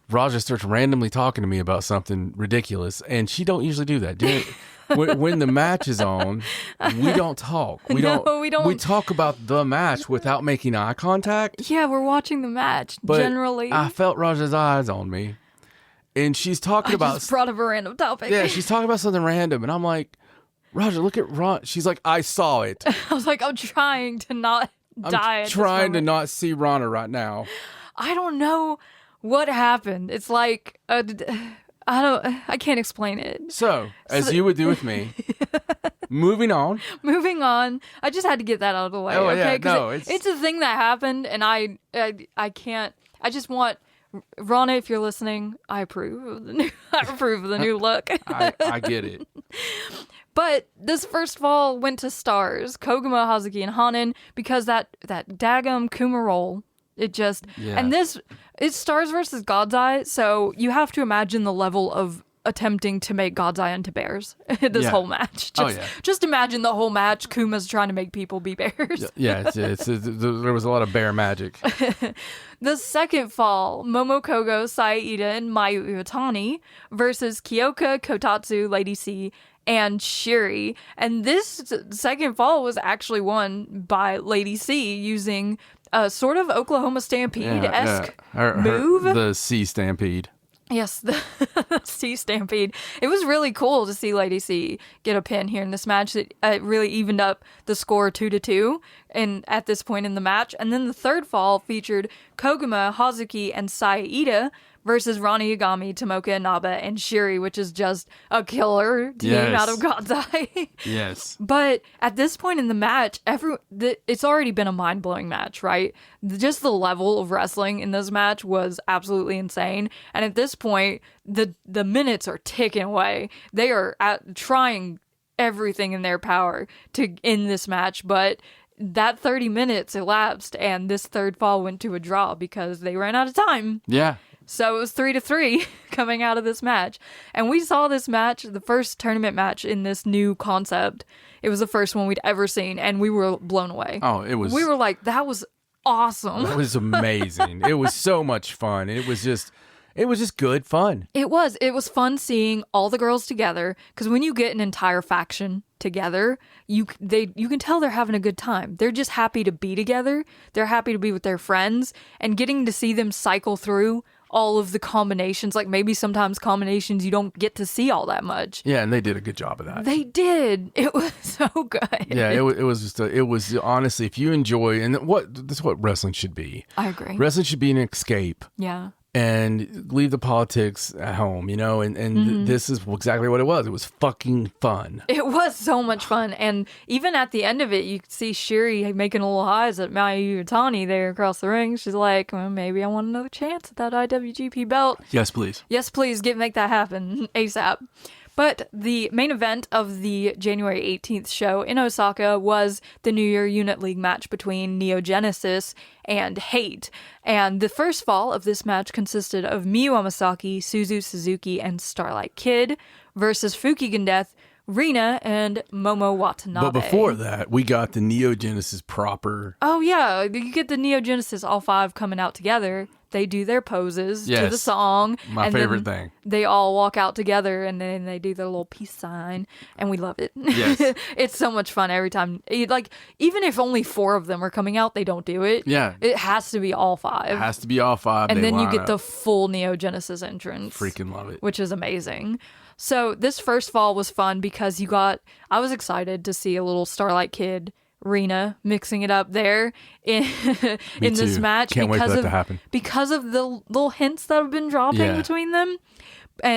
Raja starts randomly talking to me about something ridiculous, and she don't usually do that. When the match is on, we don't talk. We don't. We talk about the match without making eye contact. Yeah, we're watching the match, but generally. I felt Raja's eyes on me, and she's talking about... just brought up a random topic. Yeah, she's talking about something random, and I'm like, Raja, look at Ron. She's like, I saw it. I was like, I'm trying to not die. I'm trying to not see Rana right now. I don't know what happened. It's like I can't explain it. So, as you would do with me, moving on. I just had to get that out of the way. Oh, okay? Yeah, no, it's a thing that happened, and I can't. I just want Rana, if you're listening, I approve of the new look. I get it. But this first fall went to Stars, Koguma, Hazuki, and Hanan, because that daggum Kuma roll. It just, and it's Stars versus God's Eye, so you have to imagine the level of attempting to make God's Eye into bears this whole match. Just imagine the whole match. Kuma's trying to make people be bears. Yeah, there was a lot of bear magic. The second fall, Momokogo, Saida, and Mayu Iwatani versus Kyoka, Kotatsu, Lady C, and Shiri. And this second fall was actually won by Lady C using a sort of Oklahoma Stampede-esque move. The C Stampede. Yes, the C Stampede. It was really cool to see Lady C get a pin here in this match. It really evened up the score 2-2 at this point in the match. And then the third fall featured Koguma, Hazuki, and Saida versus Rana Yagami, Tomoka Inaba, and Shiri, which is just a killer team out of God's Eye. Yes. But at this point in the match, it's already been a mind-blowing match, right? Just the level of wrestling in this match was absolutely insane. And at this point, the minutes are ticking away. They are trying everything in their power to end this match, but that 30 minutes elapsed, and this third fall went to a draw because they ran out of time. Yeah. So it was 3-3 coming out of this match. And we saw this match, the first tournament match in this new concept. It was the first one we'd ever seen, and we were blown away. Oh, it was... We were like, that was awesome. It was amazing. It was so much fun. It was just good fun. It was fun seeing all the girls together, because when you get an entire faction together, you can tell they're having a good time. They're just happy to be together. They're happy to be with their friends, and getting to see them cycle through all of the combinations, like maybe sometimes combinations you don't get to see all that much. Yeah, and they did a good job of that. They did. It was so good. Yeah, it was honestly, if you enjoy, and that's what wrestling should be. I agree. Wrestling should be an escape. Yeah. and leave the politics at home, and this is exactly what it was. It was fucking fun. It was so much fun. And even at the end of it, you could see Shiri making a little eyes at Mayu Utani there across the ring. She's like, well, maybe I want another chance at that IWGP belt. Yes, please. Yes, please, make that happen ASAP. But the main event of the January 18th show in Osaka was the New Year Unit League match between Neo Genesis and Hate. And the first fall of this match consisted of Miyu Amasaki, Suzu Suzuki, and Starlight Kid versus Fukigen Death, Rina, and Momo Watanabe. But before that, we got the Neo Genesis proper. Oh, yeah. You get the Neo Genesis, all five coming out together. They do their poses to the song. My favorite thing. They all walk out together and then they do their little peace sign. And we love it. Yes. It's so much fun every time. Like, even if only 4 of them are coming out, they don't do it. Yeah. It has to be all 5. It has to be all 5. And then you get the full Neo Genesis entrance. Freaking love it. Which is amazing. So this first fall was fun because I was excited to see a little Starlight Kid, Rina, mixing it up there in this match. Can't wait for that to happen. Because of the little hints that have been dropping between them.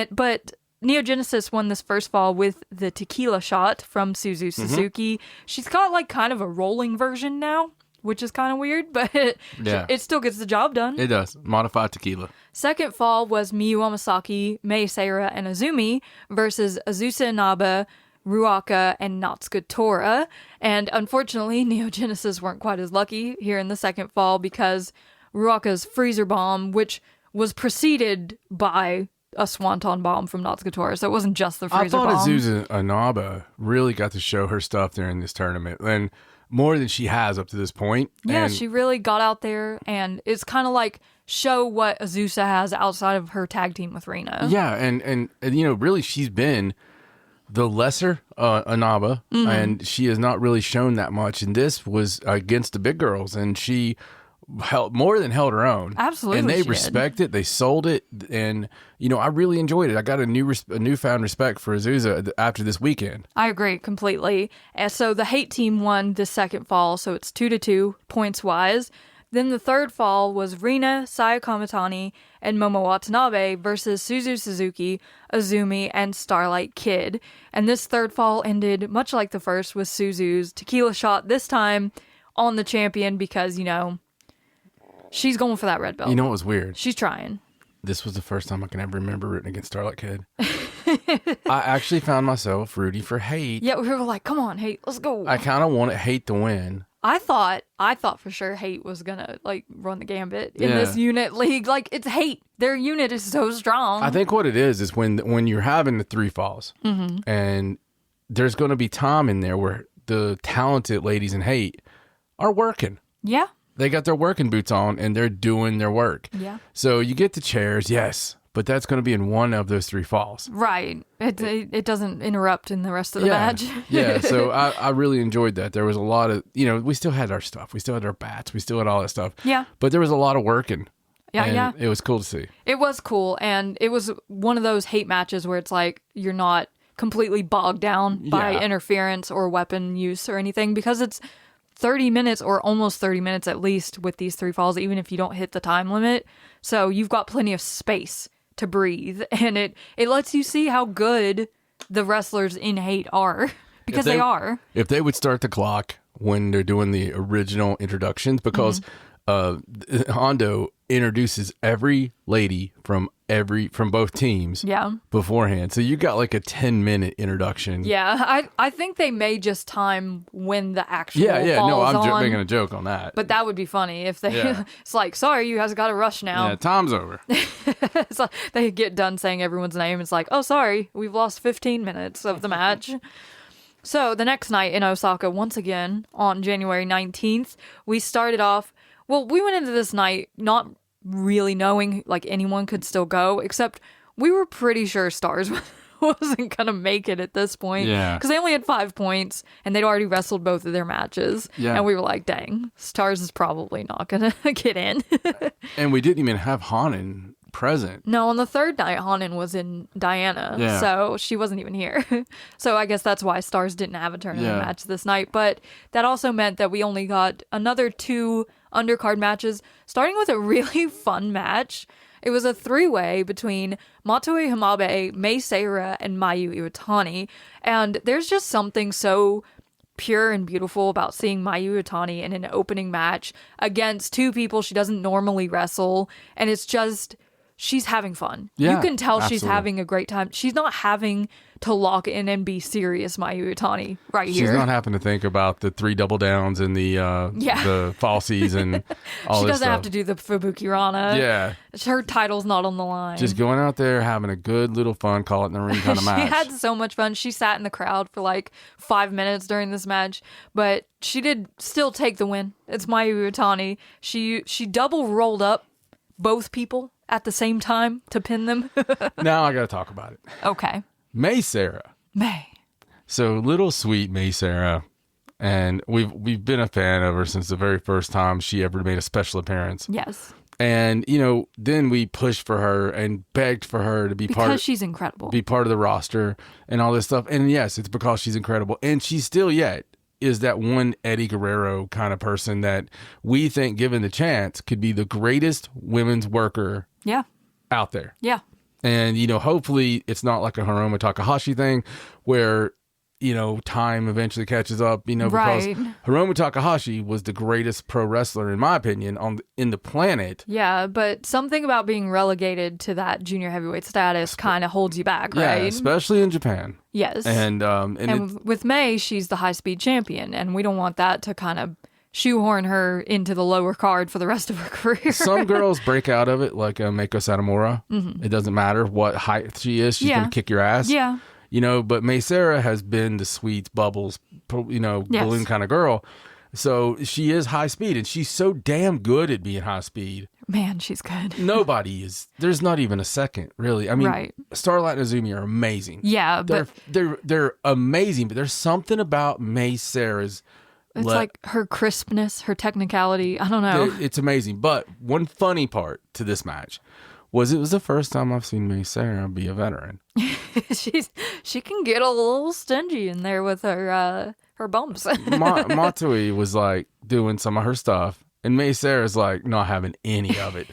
But Neo Genesis won this first fall with the tequila shot from Suzu Suzuki. She's got like kind of a rolling version now, which is kind of weird, but it still gets the job done. It does. Modified tequila. Second fall was Miyu Amasaki, Mei Seira, and Azumi versus Azusa Inaba, Ruaka, and Natsuko Tora. And unfortunately, Neo Genesis weren't quite as lucky here in the second fall because Ruaka's freezer bomb, which was preceded by a swanton bomb from Natsuko Tora, so it wasn't just the freezer bomb. I thought Azusa Inaba really got to show her stuff during this tournament, and more than she has up to this point. Yeah, she really got out there, and it's kind of like show what Azusa has outside of her tag team with Rina. Yeah, and really she's been the lesser Inaba, and she has not really shown that much. And this was against the big girls, and she more than held her own. Absolutely, and they respect it. They sold it, and I really enjoyed it. I got a newfound respect for Azusa after this weekend. I agree completely. And so the Hate team won the second fall, so it's 2-2 points wise. Then the third fall was Rina, Saya Kamitani, and Momo Watanabe versus Suzu Suzuki, Azumi, and Starlight Kid. And this third fall ended much like the first with Suzu's tequila shot, this time on the champion because, she's going for that red belt. You know what was weird? She's trying. This was the first time I can ever remember rooting against Starlight Kid. I actually found myself rooting for Hate. Yeah, we were like, come on, Hate, let's go. I kind of wanted Hate to win. I thought for sure Hate was gonna run the gambit in this unit league. Like, it's Hate. Their unit is so strong. I think what it is when you're having the 3 falls, and there's going to be time in there where the talented ladies in Hate are working. Yeah. They got their working boots on and they're doing their work. Yeah. So you get the chairs, yes, but that's going to be in one of those 3 falls. Right. It doesn't interrupt in the rest of the match. Yeah. So I really enjoyed that. There was a lot of, we still had our stuff. We still had our bats. We still had all that stuff. Yeah. But there was a lot of working. Yeah, and yeah. It was cool to see. It was cool. And it was one of those Hate matches where it's like you're not completely bogged down by interference or weapon use or anything because it's 30 minutes or almost 30 minutes at least with these 3 falls, even if you don't hit the time limit. So you've got plenty of space to breathe. And it lets you see how good the wrestlers in Hate are because they are. If they would start the clock when they're doing the original introductions, because Hondo introduces every lady from both teams beforehand. So you got like a 10-minute introduction. Yeah, I think they may just time when the actual falls no, I'm making a joke on that. But that would be funny if they it's like, sorry, you guys got to rush now. Yeah, time's over. So they get done saying everyone's name. It's like, oh, sorry, we've lost 15 minutes of the match. So the next night in Osaka, once again, on January 19th, we started off. Well, we went into this night not really knowing like anyone could still go, except we were pretty sure Stars wasn't going to make it at this point. Yeah. Because they only had 5 points and they'd already wrestled both of their matches. Yeah. And we were like, dang, Stars is probably not going to get in. And we didn't even have Hanan present. No, on the third night, Hanan was in Diana, so she wasn't even here. So I guess that's why Stars didn't have a tournament match this night. But that also meant that we only got another 2 undercard matches, starting with a really fun match. It was a three-way between Matsui Hamabe, Mei Seira, and Mayu Iwatani. And there's just something so pure and beautiful about seeing Mayu Iwatani in an opening match against two people she doesn't normally wrestle. And it's just, she's having fun. Yeah, you can tell she's absolutely. having a great time. She's not having to lock in and be serious, Mayu Iwatani, right here. She's not having to think about the 3 double downs and the falsies and all She this doesn't stuff. have to do the Fubuki Rana. Yeah. Her title's not on the line. Just going out there, having a good little fun, call it in the ring kind of match. She had so much fun. She sat in the crowd for like 5 minutes during this match, but she did still take the win. It's Mayu Iwatani. She double rolled up both people at the same time to pin them. Now I got to talk about it. Okay. Mei Seira. May. So little sweet Mei Seira, and we've been a fan of her since the very first time she ever made a special appearance. Yes. And then we pushed for her and begged for her to be Because she's incredible. be part of the roster and all this stuff. And yes, it's because she's incredible, and she still yet is that one Eddie Guerrero kind of person that we think, given the chance, could be the greatest women's worker Yeah. out there. Yeah. And, hopefully it's not like a Hiromu Takahashi thing where, time eventually catches up, because Right. Hiromu Takahashi was the greatest pro wrestler, in my opinion, in the planet. Yeah, but something about being relegated to that junior heavyweight status kind of holds you back, right? Yeah, especially in Japan. Yes. And with May, she's the high-speed champion, and we don't want that to kind of shoehorn her into the lower card for the rest of her career. some girls break out of it, like Meiko Satomura. It doesn't matter what height she is. She's going to kick your ass. Yeah. But Mei Seira has been the sweet bubbles, balloon kind of girl. So she is high speed, and she's so damn good at being high speed. Man, she's good. Nobody is. There's not even a second, really. I mean, Right. Starlight and Azumi are amazing. Yeah, but They're amazing, but there's something about Mei Seira's. it's like her crispness, her technicality. I don't know. It's amazing. But one funny part to this match was it was the first time I've seen Mei Seira be a veteran. She can get a little stingy in there with her bumps. Matsui was like doing some of her stuff, and Mei Seira's like not having any of it.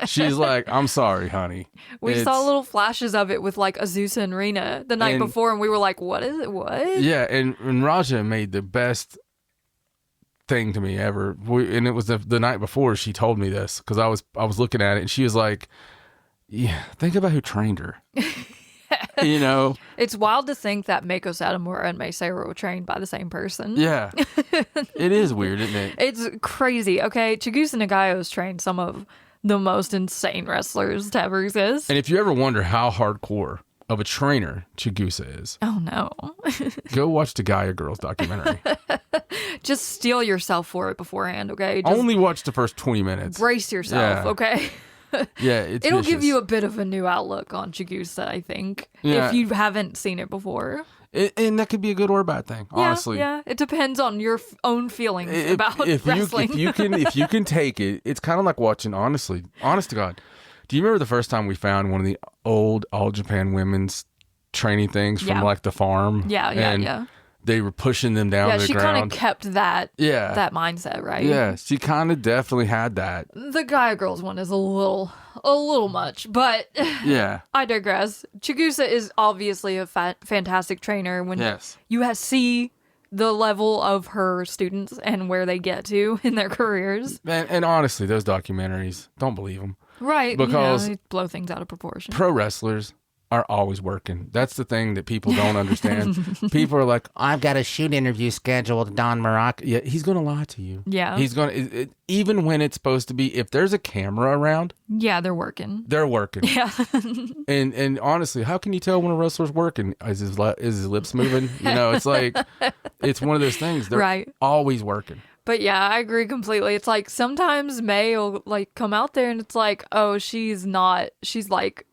She's like, "I'm sorry, honey." We saw little flashes of it with like Azusa and Rina the night before, and we were like, "What is it? What?" Yeah, and Raja made the best thing to me ever, and it was the night before she told me this, because I was looking at it, and she was like, "Yeah, think about who trained her." It's wild to think that Meiko Satomura and Mei Seira were trained by the same person. Yeah, it is weird, isn't it? It's crazy. Okay, Chigusa Nagayo's trained some of the most insane wrestlers to ever exist. And if you ever wonder how hardcore of a trainer Chigusa is, Oh no. go watch the Gaia Girls documentary. Just steel yourself for it beforehand, okay? Just Only watch the first 20 minutes. brace yourself, Yeah. okay? Yeah, it's It'll give vicious. you a bit of a new outlook on Chigusa, I think, Yeah. if you haven't seen it before. And that could be a good or a bad thing, honestly. Yeah, it depends on your own feelings about wrestling. If you can take it, it's kind of like watching, honest to God. Do you remember the first time we found one of the old All Japan women's training things from Yeah. like the farm? Yeah. They were pushing them down Yeah, to the she ground. kind of kept that mindset, right? Yeah, she kind of definitely had that. The Gaia Girls one is a little much, but Yeah. I digress. Chigusa is obviously a fantastic trainer when Yes. you see the level of her students and where they get to in their careers. And honestly, those documentaries, don't believe them. Right. Because they blow things out of proportion. Pro wrestlers are always working. That's the thing that people don't understand. People are like, I've got a shoot interview scheduled with Don Muraco. Yeah, he's going to lie to you. Yeah. He's going to, even when it's supposed to be, if there's a camera around, Yeah, they're working. they're working. Yeah. And honestly, how can you tell when a wrestler's working? Is his lips moving? It's like, it's one of those things. They're Right. always working. But yeah, I agree completely. It's like sometimes May will like come out there and it's like, oh, she's like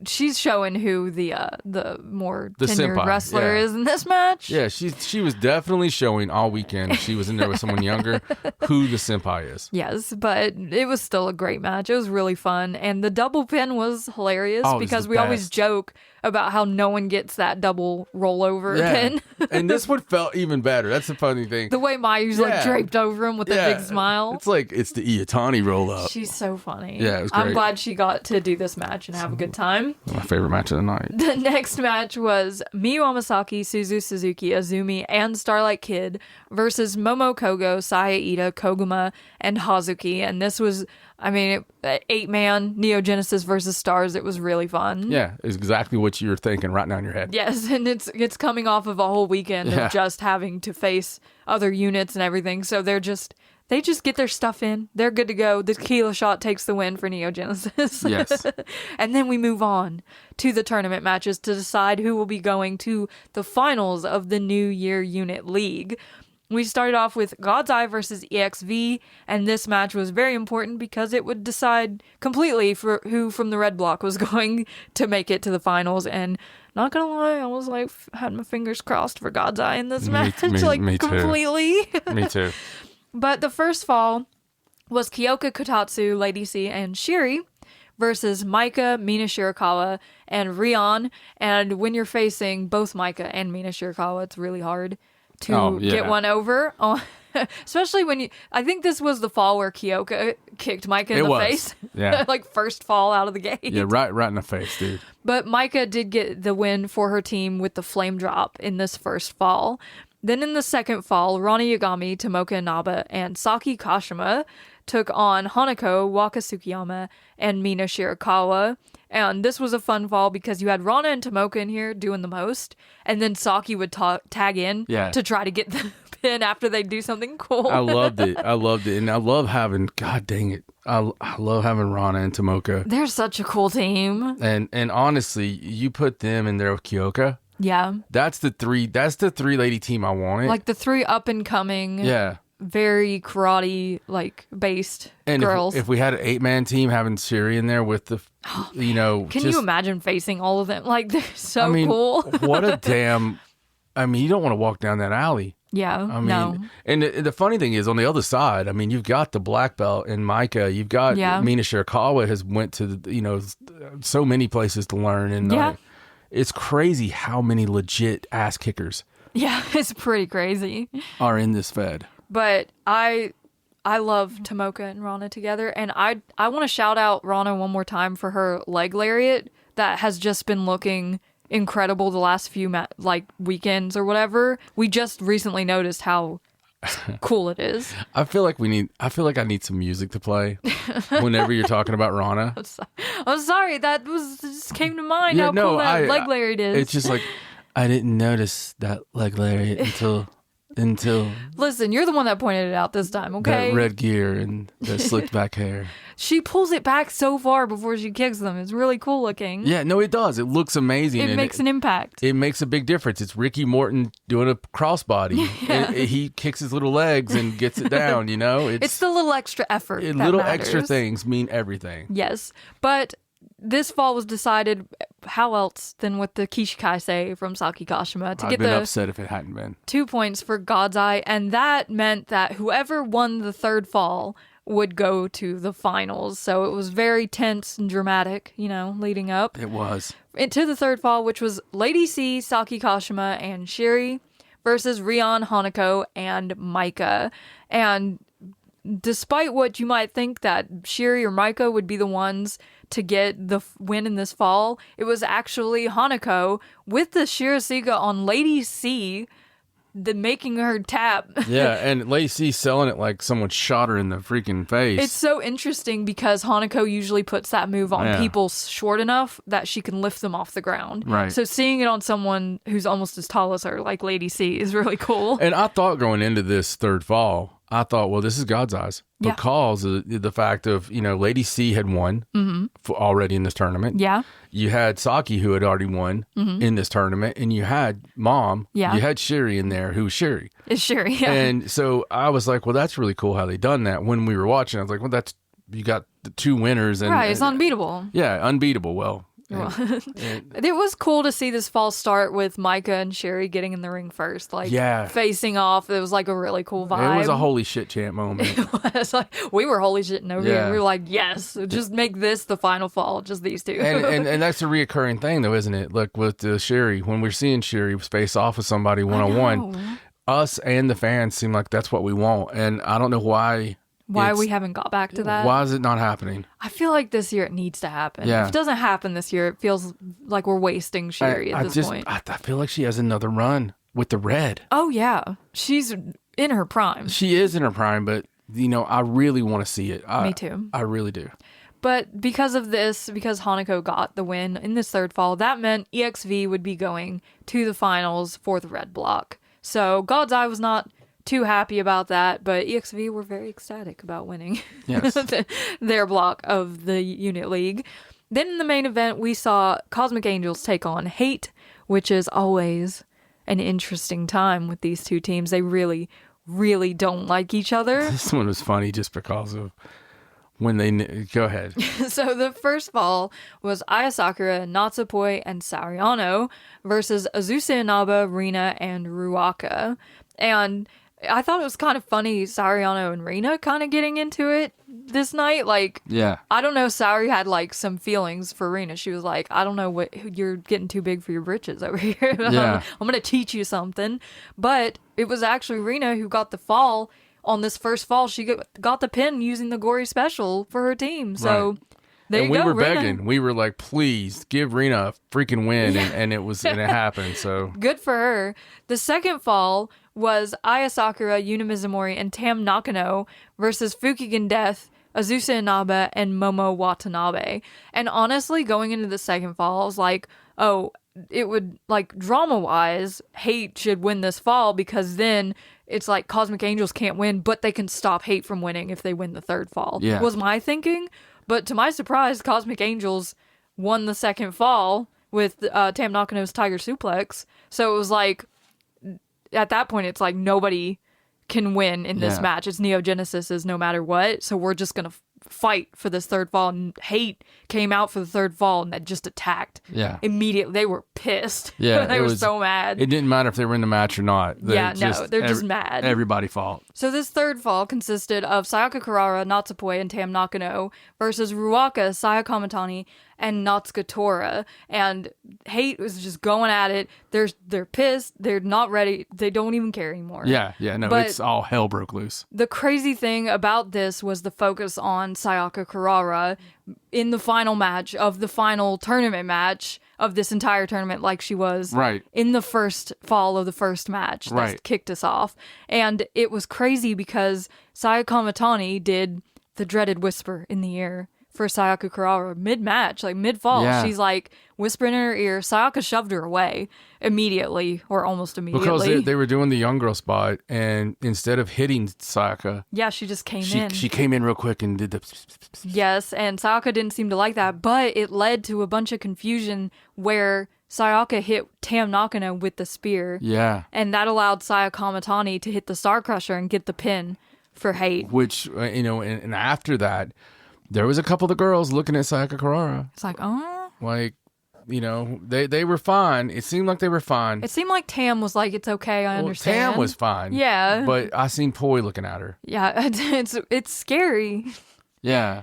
she's showing who the more tenured senpai, wrestler is in this match. Yeah, she was definitely showing all weekend. She was in there with someone younger who the senpai is. Yes, but it was still a great match. It was really fun. And the double pin was hilarious because we always joke about how no one gets that double rollover pin. And this one felt even better. That's the funny thing. The way Mayu's like draped over him with a big smile. It's like it's the Iatani roll up. She's so funny. Yeah, it was great. I'm glad she got to do this match and have a good time. My favorite match of the night. The next match was Miyu Amasaki, Suzu Suzuki, Azumi, and Starlight Kid versus Momo Kogo, Saya Ida, Koguma, and Hazuki. And this was, 8-man Neo Genesis versus Stars. It was really fun. Yeah, it's exactly what you were thinking right now in your head. Yes, and it's coming off of a whole weekend of just having to face other units and everything. So they just get their stuff in. They're good to go. The tequila shot takes the win for Neo Genesis. Yes. And then we move on to the tournament matches to decide who will be going to the finals of the New Year Unit League. We started off with God's Eye versus EXV, and this match was very important because it would decide completely for who from the red block was going to make it to the finals. And not gonna lie, I was like, had my fingers crossed for God's Eye in this match, me completely. Too. Me too. But the first fall was Kyoka Kotatsu, Lady C, and Shiri versus Maika, Mina Shirakawa, and Rion. And when you're facing both Maika and Mina Shirakawa, it's really hard to get one over. Especially when I think this was the fall where Kyoka kicked Maika in the face. Yeah. Like first fall out of the gate. Yeah, right in the face, dude. But Maika did get the win for her team with the flame drop in this first fall. Then in the second fall, Rani Yagami, Tomoka Inaba, and Saki Kashima took on Hanako, Waka Tsukiyama, and Mina Shirakawa. And this was a fun fall because you had Rana and Tomoka in here doing the most, and then Saki would tag in to try to get the pin after they do something cool. I loved it. And I love having, God dang it, I love having Rana and Tomoka. They're such a cool team. And honestly, you put them in there with Kyoka. Yeah. That's the three lady team I wanted. Like the three up and coming. Yeah. Very karate based girls. If we had an 8-man team having Shiri in there with the Can you imagine facing all of them? Like they're so cool. What a damn you don't want to walk down that alley. Yeah. No. And the funny thing is on the other side, you've got the black belt in Maika, you've got Mina Shirakawa has went to so many places to learn, and it's crazy how many legit ass kickers. Yeah, it's pretty crazy. Are in this fed. But I love Tomoka and Rana together, and I want to shout out Rana one more time for her leg lariat that has just been looking incredible the last few weekends or whatever. We just recently noticed how cool it is. I feel like I need some music to play whenever you're talking about Rana. I'm sorry, that just came to mind how cool that leg lariat is. It's just like I didn't notice that leg lariat until listen, you're the one that pointed it out this time, okay? That red gear and the slicked back hair. She pulls it back so far before she kicks them. It's really cool looking. Yeah, no, it does. It looks amazing. It makes an impact. It makes a big difference. It's Ricky Morton doing a crossbody. He kicks his little legs and gets it down, It's the little extra effort. Little extra things mean everything. Yes, but this fall was decided how else than with the Kishikaise from Saki Kashima to I'd get been the upset if it hadn't been 2 points for God's Eye, and that meant that whoever won the third fall would go to the finals. So it was very tense and dramatic, leading up. It was. Into the third fall, which was Lady C, Saki Kashima, and Shiri versus Rion, Hanako, and Maika. And despite what you might think that Shiri or Maika would be the ones to get the win in this fall, it was actually Hanako with the Shirasiga on Lady C, making her tap. Yeah, and Lady C selling it like someone shot her in the freaking face. It's so interesting because Hanako usually puts that move on people short enough that she can lift them off the ground. Right. So seeing it on someone who's almost as tall as her, like Lady C, is really cool. And I thought going into this third fall, well, this is God's Eyes because of the fact of, Lady C had won already in this tournament. Yeah. You had Saki, who had already won in this tournament, and you had Mom. Yeah. You had Shiri in there, who was Shiri. It's Shiri, yeah. And so I was like, well, that's really cool how they done that. When we were watching, I was like, well, you got the two winners. And it's unbeatable. Yeah, unbeatable. Well, It was cool to see this fall start with Micah and Sherry getting in the ring first, like facing off. It was like a really cool vibe. It was a holy shit chant moment. It was like, we were holy shitting over here. We were like, yes, just make this the final fall, just these two. and that's a reoccurring thing, though, isn't it? Like with Sherry, when we're seeing Sherry face off with somebody one-on-one, us and the fans seem like that's what we want. And I don't know why we haven't got back to that. Why is it not happening? I feel like this year it needs to happen. Yeah. If it doesn't happen this year, it feels like we're wasting Sherry at this point. I feel like she has another run with the red. Oh, yeah. She's in her prime. She is in her prime, but, I really want to see it. Me too. I really do. But because of this, because Hanako got the win in this third fall, that meant EXV would be going to the finals for the red block. So God's Eye was not too happy about that, but EXV were very ecstatic about winning their block of the Unit League. Then in the main event, we saw Cosmic Angels take on Hate, which is always an interesting time with these two teams. They really, really don't like each other. This one was funny just because of when they... Go ahead. So the first fall was Aya Sakura, Natsupoi, and Sariano versus Azuse Inaba, Rina, and Ruaka. And I thought it was kind of funny, Sariano and Rina kind of getting into it this night. Like, I don't know, Sari had like some feelings for Rina. She was like, I don't know what, you're getting too big for your britches over here. I'm going to teach you something. But it was actually Rina who got the fall on this first fall. She got the pin using the Gory Special for her team. So there you go, we were Rina. begging. We were like, please give Rina a freaking win. And it happened. So good for her. The second fall was Aya Sakura, Yuna Mizumori, and Tam Nakano versus Fukigen Death, Azuse Inaba, and Momo Watanabe. And honestly, going into the second fall, I was like, oh, it would, like, drama-wise, Hate should win this fall, because then it's like Cosmic Angels can't win, but they can stop Hate from winning if they win the third fall. Was my thinking. But to my surprise, Cosmic Angels won the second fall with Tam Nakano's Tiger Suplex. So it was like, at that point, it's like nobody can win in this match. It's Neo Genesis's no matter what. So we're just going to fight for this third fall. And Hate came out for the third fall and that just attacked. Immediately. They were pissed. They were so mad. It didn't matter if they were in the match or not. They're just mad. Everybody fought. So this third fall consisted of Sayaka Kurara, Natsupoi, and Tam Nakano versus Ruaka, Saya Kamatani, and Natsuka Tora. And Hate was just going at it. They're pissed. They're not ready. They don't even care anymore. But it's all hell broke loose. The crazy thing about this was the focus on Sayaka Kurara in the final match of the final tournament match of this entire tournament, like she was in the first fall of the first match that kicked us off. And it was crazy because Saya Kamatani did the dreaded whisper in the ear for Sayaka Kurara mid-match, like mid-fall. She's like whispering in her ear. Sayaka shoved her away immediately, or almost immediately. Because they were doing the young girl spot, and instead of hitting Sayaka... she just came in. She came in real quick and did the... Yes, and Sayaka didn't seem to like that, but it led to a bunch of confusion where Sayaka hit Tam Nakano with the spear. And that allowed Saya Kamatani to hit the Star Crusher and get the pin for Hate. Which, and after that, there was a couple of the girls looking at Sayaka Kurara. It's like, oh. Like, they were fine. It seemed like they were fine. It seemed like Tam was like, it's okay, I understand. Tam was fine. Yeah. But I seen Poi looking at her. Yeah, it's scary. Yeah.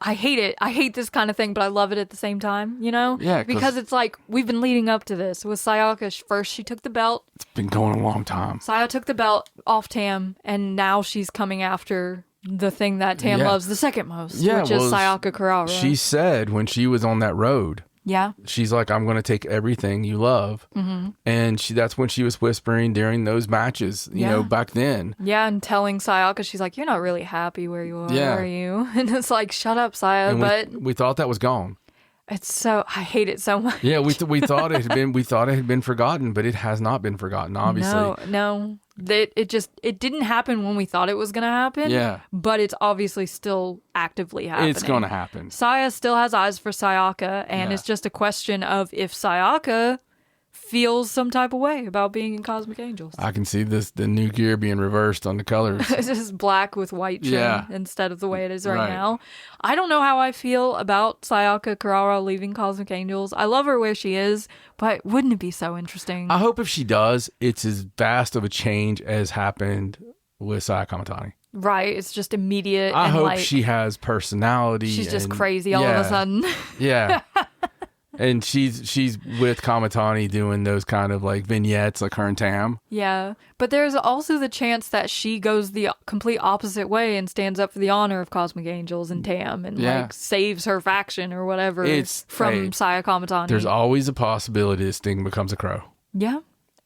I hate it. I hate this kind of thing, but I love it at the same time, Yeah. Because it's like, we've been leading up to this. With Sayaka, first she took the belt. It's been going a long time. Saya took the belt off Tam, and now she's coming after the thing that Tam loves the second most, which is Sayaka Kurara. She said when she was on that road, she's like, I'm going to take everything you love. And that's when she was whispering during those matches, you know, back then. Yeah, and telling Sayaka, she's like, you're not really happy where you are, are you? And it's like, shut up, Saya. And but we thought that was gone. It's so, I hate it so much. Yeah, we thought it had been forgotten, but it has not been forgotten, obviously. No. It didn't happen when we thought it was going to happen. Yeah. But it's obviously still actively happening. It's going to happen. Saya still has eyes for Sayaka, and it's just a question of if Sayaka feels some type of way about being in Cosmic Angels. I can see the new gear being reversed on the colors. It's just black with white trim instead of the way it is right now. I don't know how I feel about Sayaka Kurara leaving Cosmic Angels. I love her where she is, but wouldn't it be so interesting? I hope if she does, it's as vast of a change as happened with Saya Kamatani. Right, it's just immediate. I hope like, she has personality. She's just crazy all of a sudden. Yeah. And she's with Kamatani doing those kind of like vignettes like her and Tam. Yeah, but there's also the chance that she goes the complete opposite way and stands up for the honor of Cosmic Angels and Tam and like saves her faction or whatever from Saya Kamatani. There's always a possibility this thing becomes a crow. Yeah.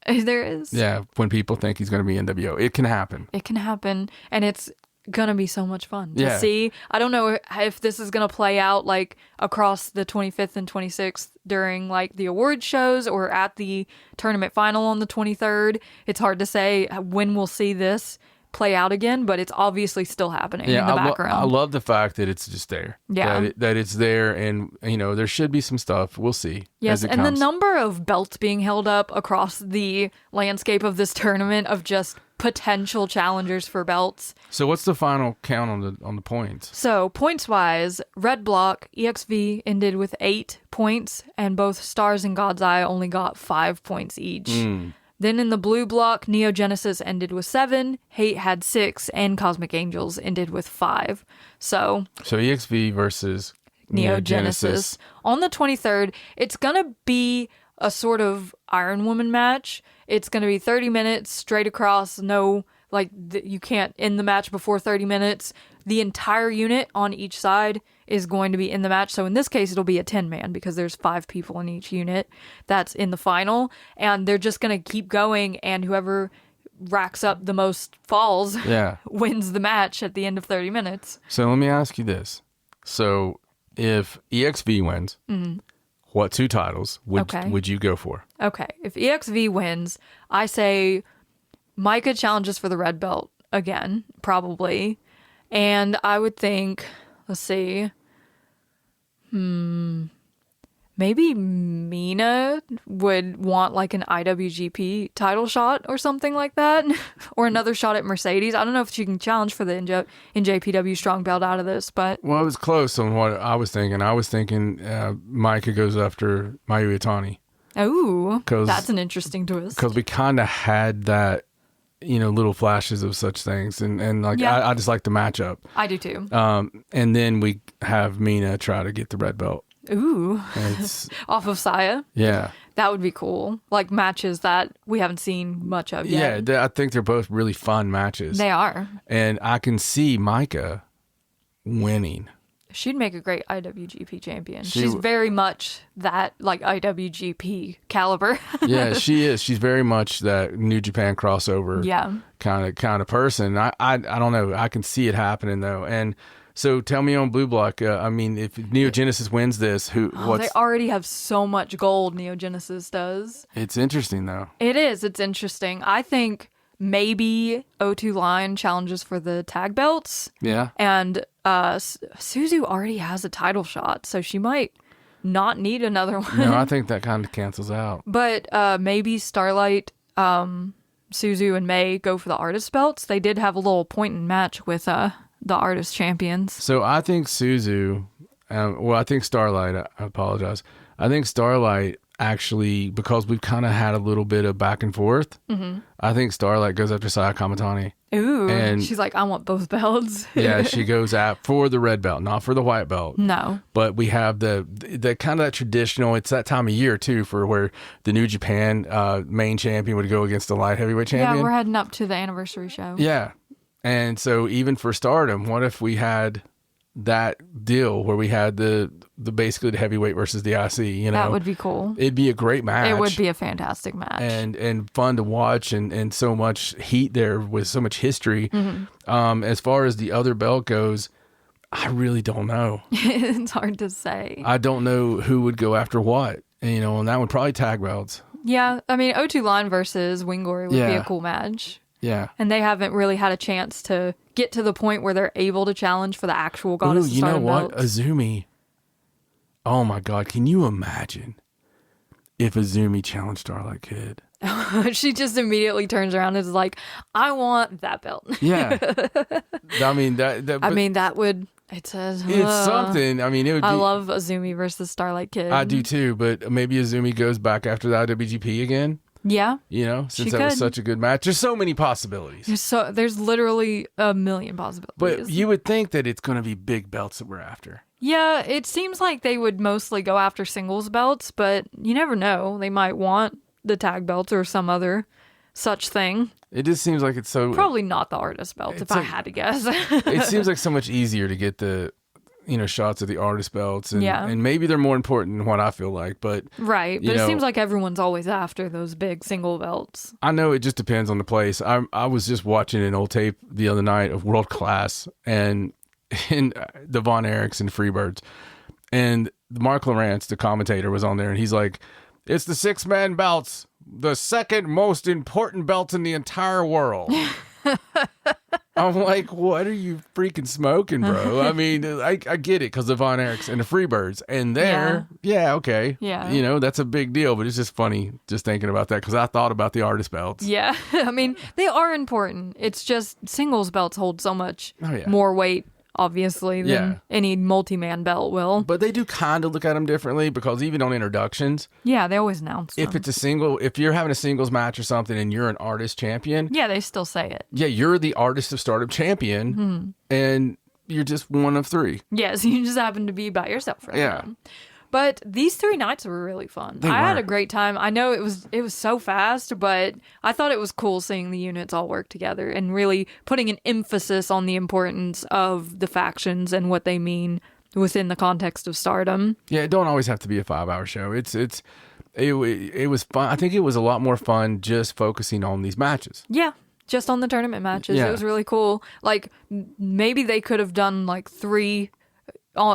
There is. Yeah, when people think he's going to be NWO. It can happen. It can happen. And it's going to be so much fun to see. I don't know if this is going to play out like across the 25th and 26th during like the award shows or at the tournament final on the 23rd. It's hard to say when we'll see this play out again, but it's obviously still happening in the background. I love the fact that it's just there. Yeah. That it's there, and there should be some stuff. We'll see. Yes, and the number of belts being held up across the landscape of this tournament of just potential challengers for belts. So what's the final count on the points? So points wise, Red Block EXV ended with 8 points, and both Stars and God's Eye only got 5 points each. Then in the blue block, Neo Genesis ended with 7, Hate had 6, and Cosmic Angels ended with 5. So EXV versus Neo Genesis. On the 23rd, it's going to be a sort of Iron Woman match. It's going to be 30 minutes straight across. No, you can't end the match before 30 minutes. The entire unit on each side is going to be in the match. So in this case, it'll be a 10-man because there's 5 people in each unit that's in the final. And they're just going to keep going. And whoever racks up the most falls wins the match at the end of 30 minutes. So let me ask you this. So if EXV wins, what 2 titles would you go for? Okay. If EXV wins, I say Micah challenges for the red belt again, probably. And I would think, let's see, maybe Mina would want like an IWGP title shot or something like that, or another shot at Mercedes. I don't know if she can challenge for the NJPW strong belt out of this, but... Well, it was close on what I was thinking. I was thinking Micah goes after Mayu Iwatani. Oh, that's an interesting twist. Because we kind of had that, little flashes of such things. And like, I just like the matchup. I do too. And then we have Mina try to get the red belt. Ooh. Off of Saya? Yeah. That would be cool. Like matches that we haven't seen much of yet. Yeah, I think they're both really fun matches. They are. And I can see Micah winning. She'd make a great IWGP champion. She's very much that like IWGP caliber. Yeah, she is. She's very much that New Japan crossover kind of person. I don't know. I can see it happening though. And so tell me on Blue Block, if Neo Genesis wins this, they already have so much gold, Neo Genesis does. It's interesting though. It is. It's interesting. I think maybe O2 Line challenges for the tag belts. Yeah. And Suzu already has a title shot, so she might not need another one. No, I think that kind of cancels out. But maybe Starlight, Suzu, and May go for the artist belts. They did have a little point-in match with the artist champions. So I think Suzu, I think Starlight, I apologize. I think Starlight actually, because we've kind of had a little bit of back and forth, I think Starlight goes after Saya Kamatani. Ooh, and she's like, I want both belts. Yeah, she goes out for the red belt, not for the white belt. No. But we have the kind of that traditional, it's that time of year too, for where the New Japan main champion would go against the light heavyweight champion. Yeah, we're heading up to the anniversary show. Yeah. And so even for Stardom, what if we had that deal where we had the basically the heavyweight versus the IC, That would be cool. It'd be a great match. It would be a fantastic match. And fun to watch and so much heat there with so much history. As far as the other belt goes, I really don't know. It's hard to say. I don't know who would go after what, and that would probably tag belts. Yeah, I mean, O2 Line versus Wingori would be a cool match. Yeah. And they haven't really had a chance to get to the point where they're able to challenge for the actual Goddess of Stardom you know what? belts. Azumi. Oh my God. Can you imagine if Azumi challenged Starlight Kid. She just immediately turns around and is like, I want that belt. Yeah. I mean, that would, it says, it's something. I mean, it would be. I love Azumi versus Starlight Kid. I do too, but maybe Azumi goes back after the IWGP again. Yeah. You know, since that was such a good match. There's so many possibilities. There's literally a million possibilities. But you would think that it's going to be big belts that we're after. Yeah, it seems like they would mostly go after singles belts, but you never know. They might want the tag belts or some other such thing. It just seems like it's so... Probably not the artist belts, if I had to guess. It seems like so much easier to get the, shots of the artist belts. And, yeah. And maybe they're more important than what I feel like, but... Right, but it seems like everyone's always after those big single belts. I know it just depends on the place. I was just watching an old tape the other night of World Class and the Von Erichs and Freebirds. And Mark Lawrence, the commentator, was on there, and he's like, it's the 6-man belts, the second most important belt in the entire world. I'm like, what are you freaking smoking, bro? I mean, I get it because the Von Erichs and the Freebirds, and okay. Yeah. That's a big deal, but it's just funny just thinking about that because I thought about the artist belts. Yeah, I mean, they are important. It's just singles belts hold so much more weight, obviously, than any multi-man belt will. But they do kind of look at them differently because even on introductions... Yeah, they always announce them. If you're having a singles match or something and you're an artist champion... Yeah, they still say it. Yeah, you're the artist of Stardom champion, and you're just one of 3. Yes, you just happen to be by yourself right now. But these 3 nights were really fun. I had a great time. I know it was so fast, but I thought it was cool seeing the units all work together and really putting an emphasis on the importance of the factions and what they mean within the context of Stardom. Yeah, it don't always have to be a 5-hour show. It was fun. I think it was a lot more fun just focusing on these matches. Yeah. Just on the tournament matches. Yeah. It was really cool. Like, maybe they could have done like 3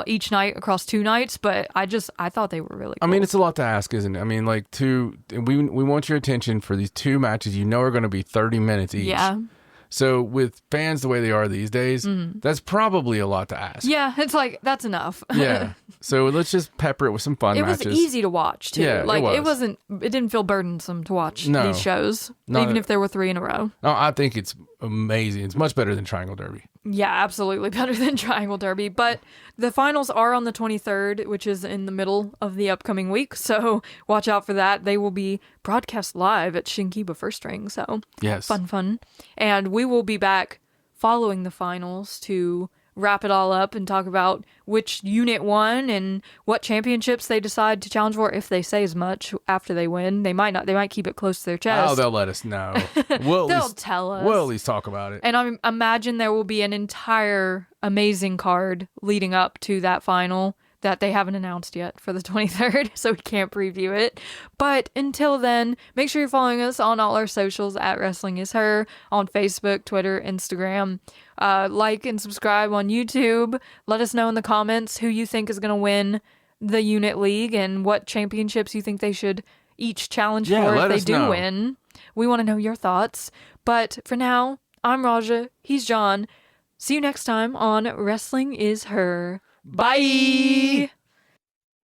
each night across 2 nights, but I thought they were really cool. I mean, it's a lot to ask, isn't it? I mean, like we want your attention for these 2 matches are going to be 30 minutes each. Yeah. So with fans the way they are these days, that's probably a lot to ask. Yeah, it's like, that's enough. Yeah. So let's just pepper it with some fun matches. It was easy to watch, too. Yeah, like, it didn't feel burdensome to watch these shows, even if there were 3 in a row. No, I think it's amazing. It's much better than Triangle Derby. Yeah, absolutely better than Triangle Derby. But the finals are on the 23rd, which is in the middle of the upcoming week. So watch out for that. They will be broadcast live at Shinkiba First Ring. So yes, fun. And we will be back following the finals to wrap it all up and talk about which unit won and what championships they decide to challenge for, if they say as much after they win. They might not. They might keep it close to their chest. Oh, they'll let us know. They'll tell us. We'll at least talk about it. And I imagine there will be an entire amazing card leading up to that final that they haven't announced yet for the 23rd, so we can't preview it. But until then, make sure you're following us on all our socials at Wrestling Is Her, on Facebook, Twitter, Instagram. Like and subscribe on YouTube. Let us know in the comments who you think is going to win the Unit League and what championships you think they should each challenge for if they do win. We want to know your thoughts. But for now, I'm Raja. He's John. See you next time on Wrestling Is Her. Bye!